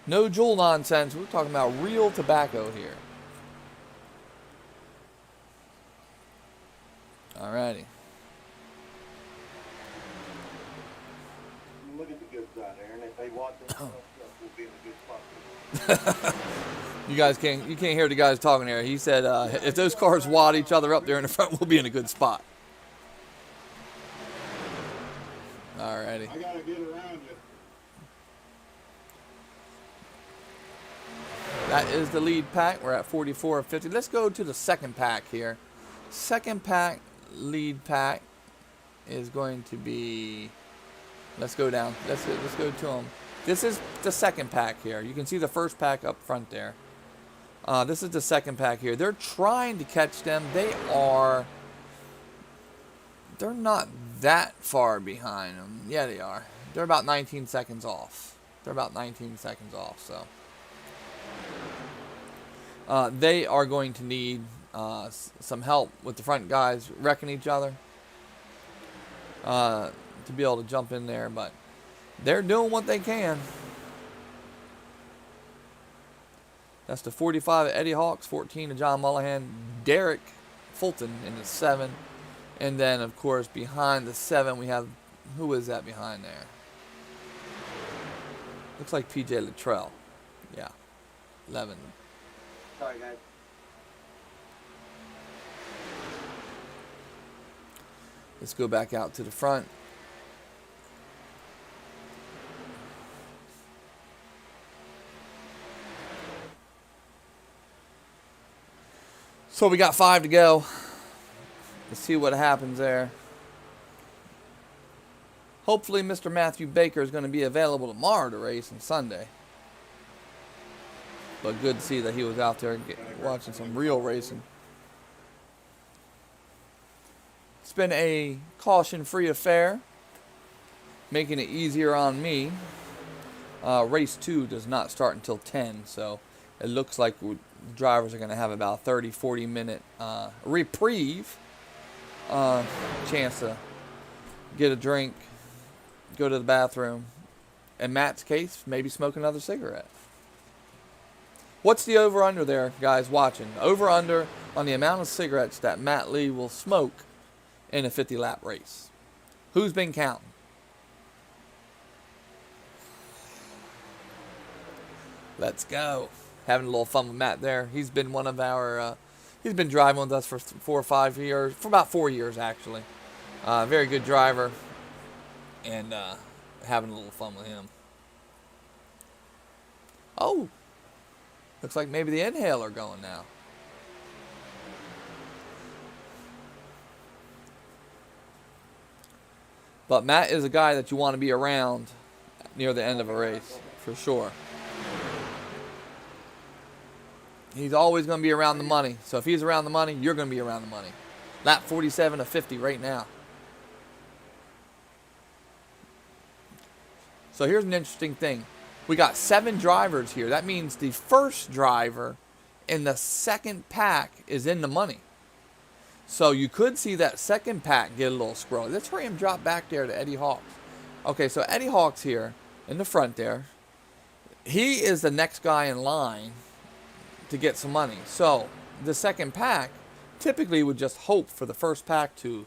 No Juul nonsense. We're talking about real tobacco here. Alrighty. Look at the good side, Aaron. If they watch this stuff, we'll be in a good spot. You can't hear the guys talking there. He said if those cars wad each other up there in the front, we'll be in a good spot. Alrighty. I gotta get around you. That is the lead pack. We're at 44 of 50. Let's go to the second pack here. Second pack, lead pack is going to be. Let's go down. Let's go to them. This is the second pack here. You can see the first pack up front there. This is the second pack here. They're trying to catch them. They're not that far behind them. Yeah, they are. They're about 19 seconds off. So they are going to need some help with the front guys wrecking each other to be able to jump in there, but they're doing what they can. That's the 45 of Eddie Hawks, 14 of John Mullahan, Derek Fulton in the 7. And then, of course, behind the 7, we have, who is that behind there? Looks like PJ Luttrell. Yeah, 11. Sorry, guys. Let's go back out to the front. So we got 5 to go. Let's see what happens there. Hopefully Mr. Matthew Baker is going to be available tomorrow to race on Sunday. But good to see that he was out there watching some real racing. It's been a caution-free affair, making it easier on me. Race 2 does not start until 10, so it looks like drivers are going to have about a 30-40 minute reprieve. Chance to get a drink, go to the bathroom. In Matt's case, maybe smoke another cigarette. What's the over-under there, guys watching? Over-under on the amount of cigarettes that Matt Lee will smoke in a 50-lap race. Who's been counting? Let's go. Having a little fun with Matt there. He's been one of our, he's been driving with us for 4 or 5 years, for about 4 years actually. Very good driver, and having a little fun with him. Oh, looks like maybe the inhaler going now. But Matt is a guy that you want to be around near the end of a race, for sure. He's always going to be around the money. So if he's around the money, you're going to be around the money. Lap 47 of 50 right now. So here's an interesting thing. We got 7 drivers here. That means the first driver in the second pack is in the money. So you could see that second pack get a little squirrely. Let's hurry him drop back there to Eddie Hawks. Okay, so Eddie Hawks here in the front there. He is the next guy in line to get some money. So the second pack typically would just hope for the first pack to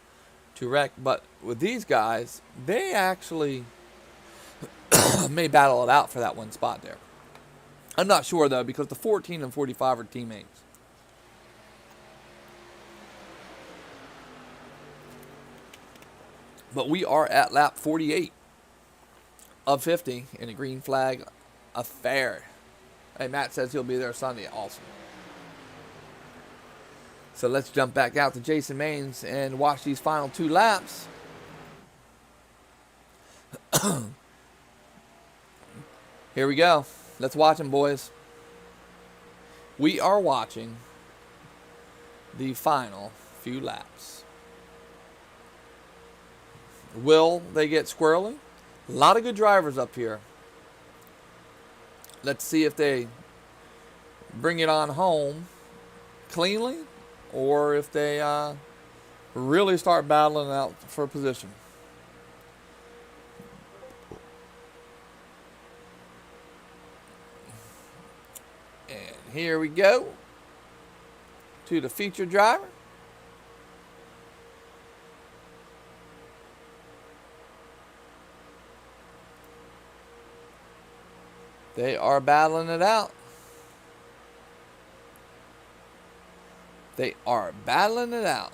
wreck. But with these guys, they actually may battle it out for that one spot there. I'm not sure though, because the 14 and 45 are teammates. But we are at lap 48 of 50 in a green flag affair. Hey, Matt says he'll be there Sunday. Awesome. So let's jump back out to Jason Maines and watch these final 2 laps. Here we go. Let's watch them, boys. We are watching the final few laps. Will they get squirrely? A lot of good drivers up here. Let's see if they bring it on home cleanly or if they really start battling out for position. And here we go to the feature driver. They are battling it out. They are battling it out.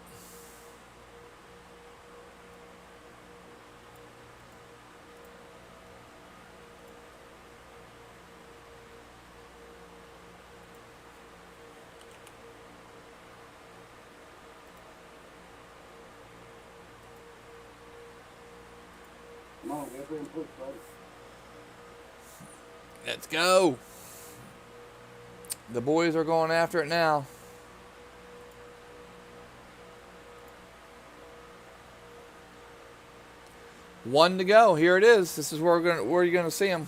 Come on, get there and push, buddy. Let's go. The boys are going after it now. One to go. Here it is. This is where you're gonna see them.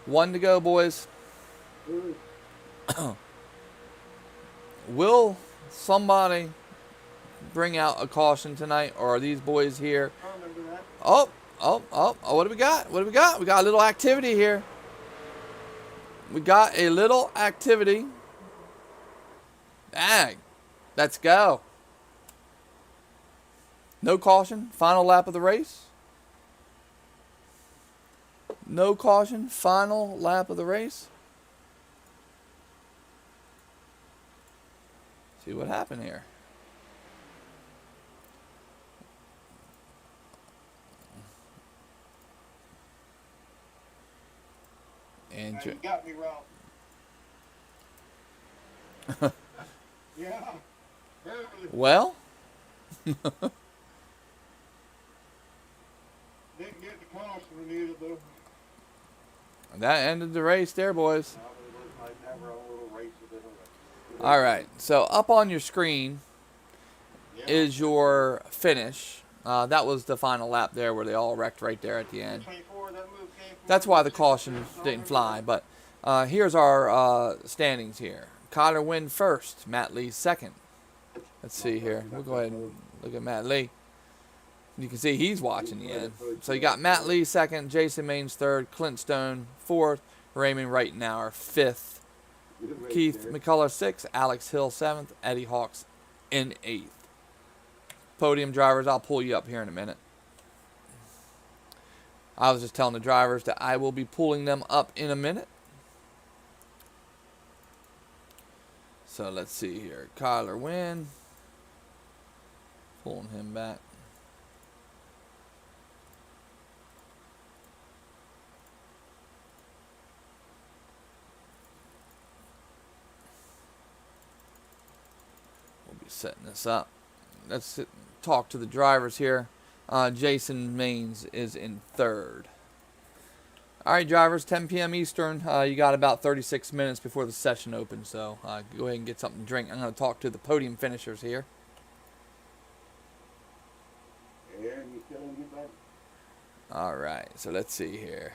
One to go, boys. Will somebody bring out a caution tonight, or are these boys here? I remember that. Oh, what do we got? What do we got? We got a little activity here. We got a little activity. Dang. Let's go. No caution. Final lap of the race. No caution. Final lap of the race. See what happened here. And Now, you got me wrong. Yeah. Barely. well, Didn't get the caution we needed though. that ended the race there, boys. Now we look like have our own little race within a race. All right. So up on your screen Yeah. is your finish. That was the final lap there where they all wrecked right there at the end. 24, that move came from That's why the caution didn't fly. But here's our standings here. Kyler Wynn first. Matt Lee second. Let's see here. We'll go ahead and look at Matt Lee. You can see he's watching the end. So you got Matt Lee second, Jason Maines third, Clint Stone fourth, Raymond Reitenauer fifth, Good race Keith there. McCullough sixth, Alex Hill seventh, Eddie Hawks in eighth. Podium drivers, I'll pull you up here in a minute. I was just telling the drivers that I will be pulling them up in a minute. So let's see here. Kyler Wynn. Pulling him back. We'll be setting this up. Let's talk to the drivers here. Jason Maines is in third. All right, drivers, 10 p.m. Eastern. You got about 36 minutes before the session opens, so go ahead and get something to drink. I'm going to talk to the podium finishers here. Aaron, you still in your bed? All right, so let's see here.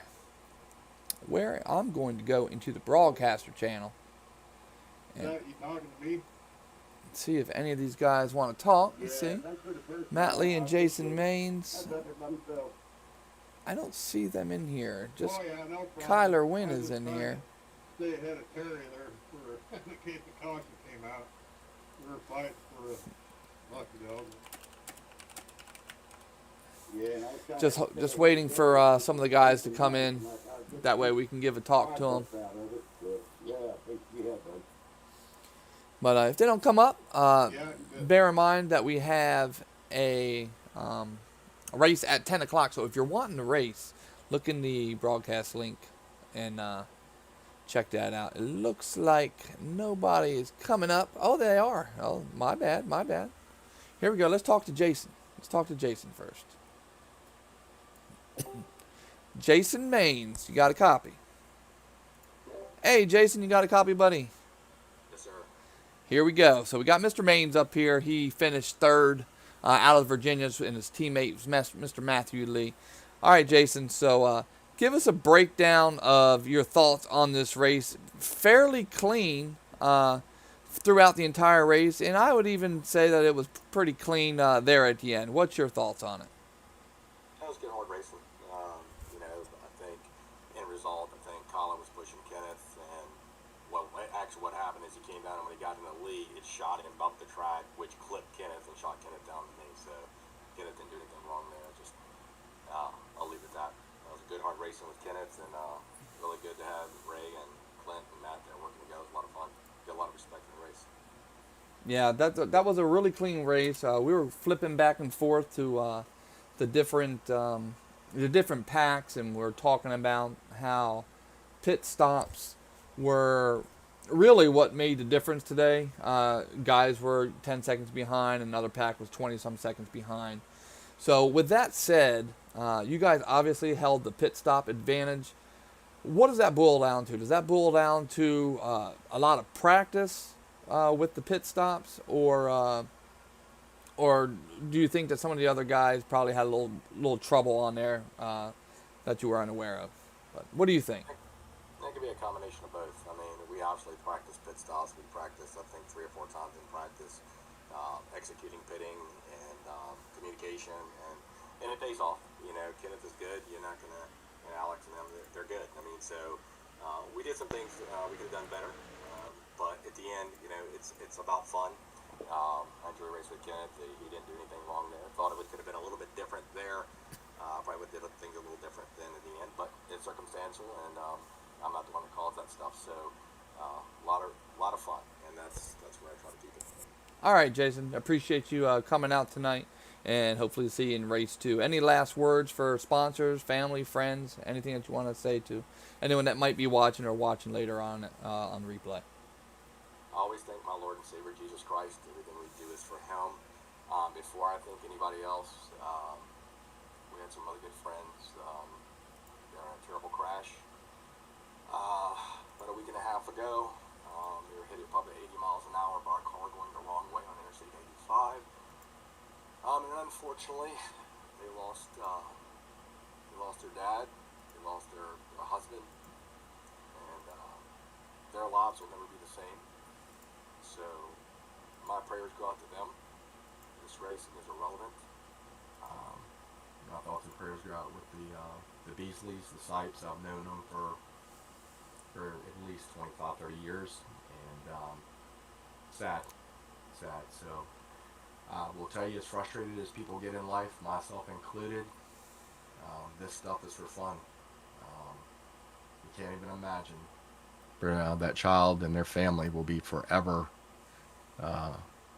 Where I'm going to go into the broadcaster channel Is and that you talking to me? see if any of these guys want to talk. Let's see. that's for the first Matt time. Lee and Jason That's Maines. up it by himself. I don't see them in here. Just Oh, yeah, no problem. Kyler Wynn I is was in trying here. to Stay ahead of Terry there for in case the caution came out. We were fighting for a lucky dog. Yeah, and I was kinda Just waiting for some of the guys to come in. That way we can give a talk to them. Yeah, I think you have, bud. But if they don't come up, Yeah, good. bear in mind that we have a race at 10 o'clock. So if you're wanting to race, look in the broadcast link and check that out. It looks like nobody is coming up. Oh, they are. Oh, my bad. Here we go. Let's talk to Jason. Let's talk to Jason first. Jason Maines, you got a copy? Hey, Jason, you got a copy, buddy? Yes, sir. Here we go. So we got Mr. Maines up here. He finished third out of Virginia, and his teammate was Mr. Matthew Lee. All right, Jason. So give us a breakdown of your thoughts on this race. Fairly clean throughout the entire race, and I would even say that it was pretty clean there at the end. What's your thoughts on it? That was good hard racing. I think end result, I think Colin was pushing Kenneth, and what happened is he came down, and when he got in the lead, it shot him, bumped the track, which clipped Kenneth and shot Kenneth down the knee. So Kenneth didn't do anything wrong there. I'll leave it at that. That was a good hard racing with Kenneth, and really good to have Ray and Clint and Matt there working together. It was a lot of fun. Got a lot of respect in the race. Yeah, that was a really clean race. We were flipping back and forth to the different packs, and we're talking about how pit stops were really what made the difference today. Guys were 10 seconds behind, another pack was 20-some seconds behind. So with that said, you guys obviously held the pit stop advantage. What does that boil down to? Does that boil down to a lot of practice with the pit stops, or do you think that some of the other guys probably had a little trouble on there that you were unaware of? But what do you think? That could be a combination of both. I mean, we obviously practice pit stops. We practice, I think, 3 or 4 times in practice, executing pitting and communication, and it pays off. Kenneth is good. You're not gonna, Alex and them, they're good. I mean, so we did some things we could have done better, but at the end, it's about fun. I enjoy race with Kenneth. He didn't do anything wrong there. Thought it could have been a little bit different there. Probably would have did things a little different than in the end, but it's circumstantial, and I'm not the one that calls that stuff. So a lot of fun, and that's where I try to keep it. All right, Jason. Appreciate you coming out tonight, and hopefully see you in race 2. Any last words for sponsors, family, friends, anything that you want to say to anyone that might be watching or watching later on replay? I always thank my Lord and Savior Jesus Christ. Everything we do is for Him. Before I think anybody else, we had some really good friends. They were in a terrible crash about a week and a half ago. They were hitting probably 80 miles an hour by a car going the wrong way on Interstate 85. And unfortunately, they lost their dad. They lost their husband, and their lives will never be the same. So my prayers go out to them. This racing is irrelevant. My thoughts and prayers go out with the Beasleys, the Sipes. I've known them for at least 25, 30 years, and sad. So I will tell you, as frustrated as people get in life, myself included, this stuff is for fun. You can't even imagine. That child and their family will be forever.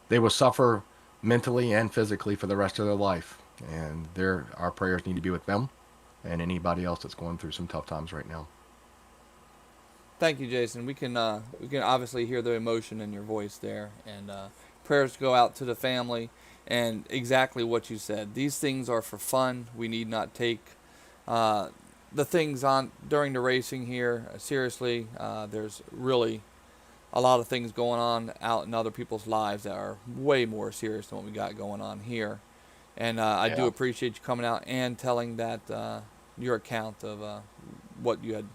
They will suffer mentally and physically for the rest of their life, and our prayers need to be with them and anybody else that's going through some tough times right now. Thank you, Jason. We can obviously hear the emotion in your voice there, and prayers go out to the family. And exactly what you said. These things are for fun. We need not take the things on during the racing here seriously. There's really a lot of things going on out in other people's lives that are way more serious than what we got going on here. And I do appreciate you coming out and telling that your account of what you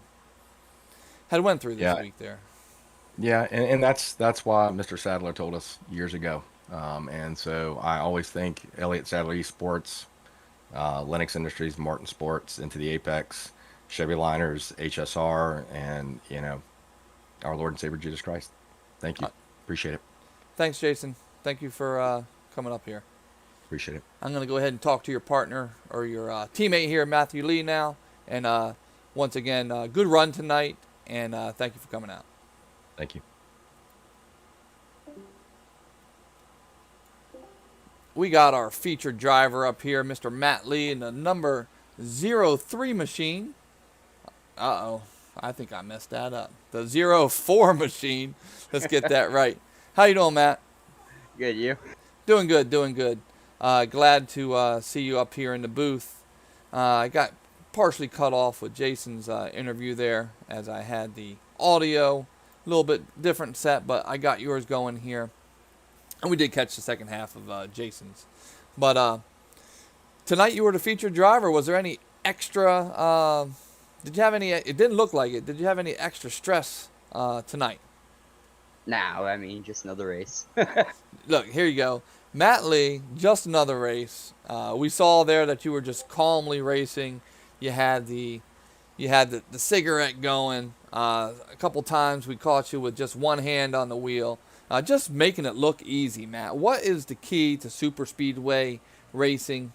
had went through this week there. Yeah, and that's why Mr. Sadler told us years ago. And so I always think Elliott Sadler Esports, Lennox Industries, Martin Sports, Into the Apex, Chevy Liners, HSR, and our Lord and Savior Jesus Christ. Thank you. Appreciate it. Thanks, Jason. Thank you for coming up here. Appreciate it. I'm going to go ahead and talk to your partner or your teammate here, Matthew Lee, now. And once again, good run tonight, and thank you for coming out. Thank you. We got our featured driver up here, Mr. Matt Lee, in the number 03 machine. Uh-oh. I think I messed that up. The 04 machine. Let's get that right. How you doing, Matt? Good, you? Doing good, doing good. Glad to see you up here in the booth. I got partially cut off with Jason's interview there, as I had the audio. A little bit different set, but I got yours going here. And we did catch the second half of Jason's. But tonight you were the featured driver. Was there any extra Did you have any? It didn't look like it. Did you have any extra stress tonight? Now, I mean, just another race. Look, here you go. Matt Lee, just another race. We saw there that you were just calmly racing. You had the cigarette going. A couple times we caught you with just one hand on the wheel, just making it look easy, Matt. What is the key to super speedway racing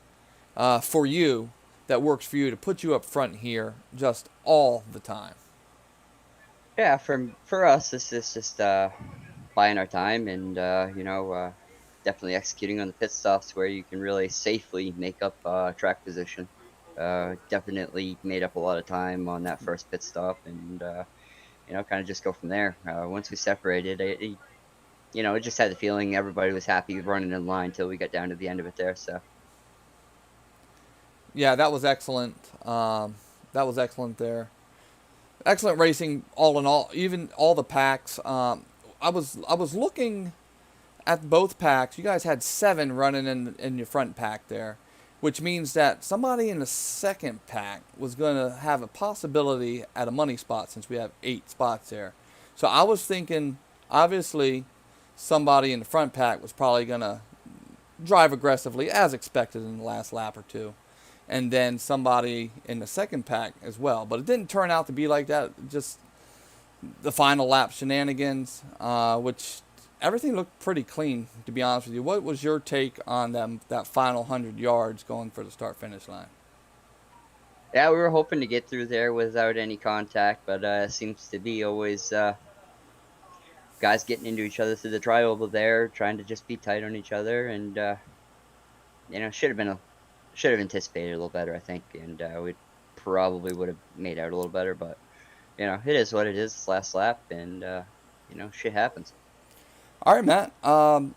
for you that works for you to put you up front here just all the time? Yeah, for us, this is just buying our time and definitely executing on the pit stops where you can really safely make up track position. Definitely made up a lot of time on that first pit stop, and kind of just go from there. Once we separated, I just had the feeling everybody was happy running in line until we got down to the end of it there. So Yeah, that was excellent. That was excellent there. Excellent racing, all in all. Even all the packs. I was looking at both packs. You guys had 7 running in your front pack there, which means that somebody in the second pack was going to have a possibility at a money spot since we have 8 spots there. So I was thinking, obviously, somebody in the front pack was probably going to drive aggressively, as expected in the last lap or two, and then somebody in the second pack as well. But it didn't turn out to be like that. Just the final lap shenanigans, which everything looked pretty clean, to be honest with you. What was your take on that final 100 yards going for the start-finish line? yeah, we were hoping to get through there without any contact, but it seems to be always guys getting into each other through the tri-oval there, trying to just be tight on each other, and should have anticipated a little better, I think, and we probably would have made out a little better, but it is what it is. It's last lap, and shit happens. All right, Matt.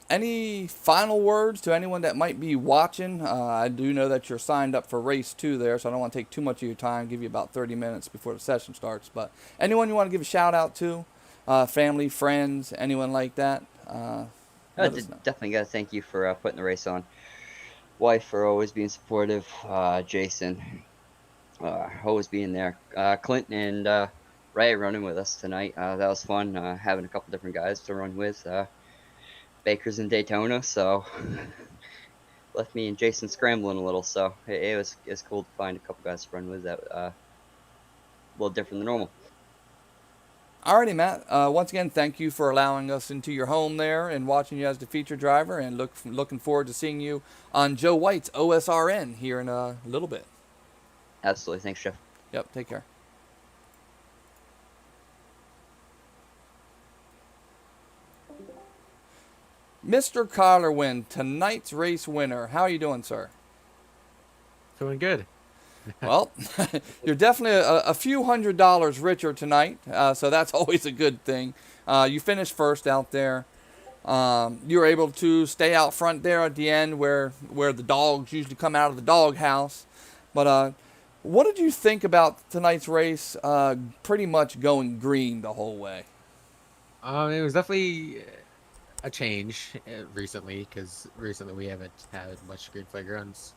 Any final words to anyone that might be watching? I do know that you're signed up for race 2 there, so I don't want to take too much of your time. Give you about 30 minutes before the session starts. But anyone you want to give a shout out to, family, friends, anyone like that? Definitely got to thank you for putting the race on. Wife for always being supportive. Jason, always being there. Clinton and Ray running with us tonight. That was fun. Having a couple different guys to run with. Baker's in Daytona, so left me and Jason scrambling a little. So it was cool to find a couple guys to run with that a little different than normal. Alrighty, Matt. Once again, thank you for allowing us into your home there and watching you as the feature driver, and looking forward to seeing you on Joe White's OSRN here in a little bit. Absolutely. Thanks, Jeff. Yep, take care. Mr. Collarwin, tonight's race winner. How are you doing, sir? Doing good. Well, you're definitely a few $100s richer tonight, so that's always a good thing. You finished first out there. You were able to stay out front there at the end where the dogs usually come out of the doghouse. But what did you think about tonight's race pretty much going green the whole way? It was definitely a change recently, because recently we haven't had much green flag runs.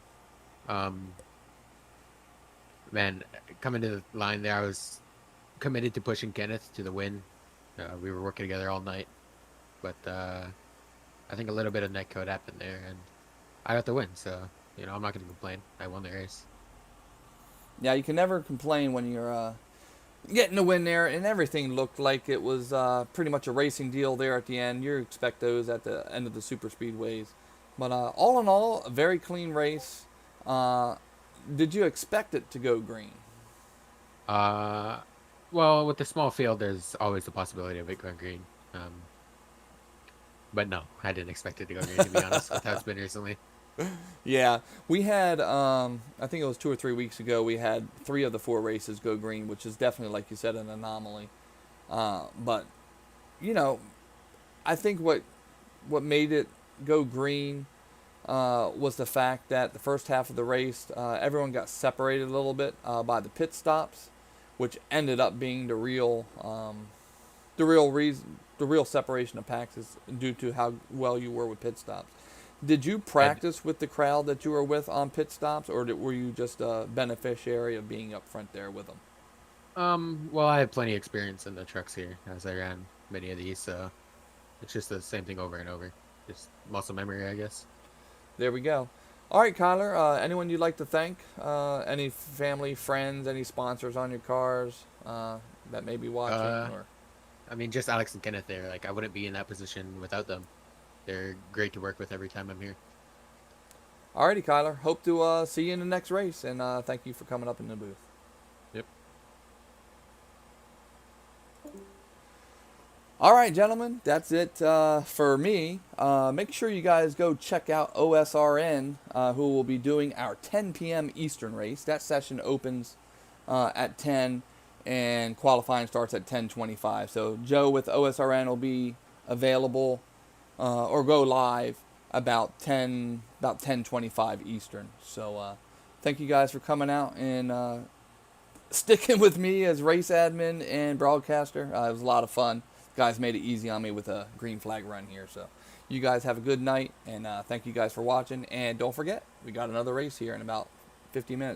Man, coming to the line there, I was committed to pushing Kenneth to the win. We were working together all night, but I think a little bit of netcode happened there, and I got the win. So I'm not going to complain. I won the race. Yeah, you can never complain when you're getting the win there, and everything looked like it was pretty much a racing deal there at the end. You expect those at the end of the super speedways, but all in all, a very clean race. Did you expect it to go green? Well, with the small field, there's always the possibility of it going green. But no, I didn't expect it to go green, to be honest, with how it's been recently. Yeah, we had, I think it was 2 or 3 weeks ago, we had 3 of the 4 races go green, which is definitely, like you said, an anomaly. But, I think what made it go green was the fact that the first half of the race, everyone got separated a little bit by the pit stops, which ended up being the real separation of packs is due to how well you were with pit stops. Did you practice with the crowd that you were with on pit stops, or were you just a beneficiary of being up front there with them? Well, I have plenty of experience in the trucks here, as I ran many of these, so it's just the same thing over and over. Just muscle memory, I guess. There we go. All right, Kyler. Anyone you'd like to thank? Any family, friends, any sponsors on your cars that may be watching? Uh, Or I mean, just Alex and Kenneth there. Like, I wouldn't be in that position without them. They're great to work with every time I'm here. alrighty, Kyler. Hope to see you in the next race, and thank you for coming up in the booth. Yep. All right, gentlemen, that's it for me. Make sure you guys go check out OSRN, who will be doing our 10 p.m. Eastern race. That session opens at 10, and qualifying starts at 10:25. So Joe with OSRN will be available or go live about 10:25 Eastern. So thank you guys for coming out and sticking with me as race admin and broadcaster. It was a lot of fun. Guys made it easy on me with a green flag run here. So you guys have a good night, and thank you guys for watching. And don't forget, we got another race here in about 50 minutes.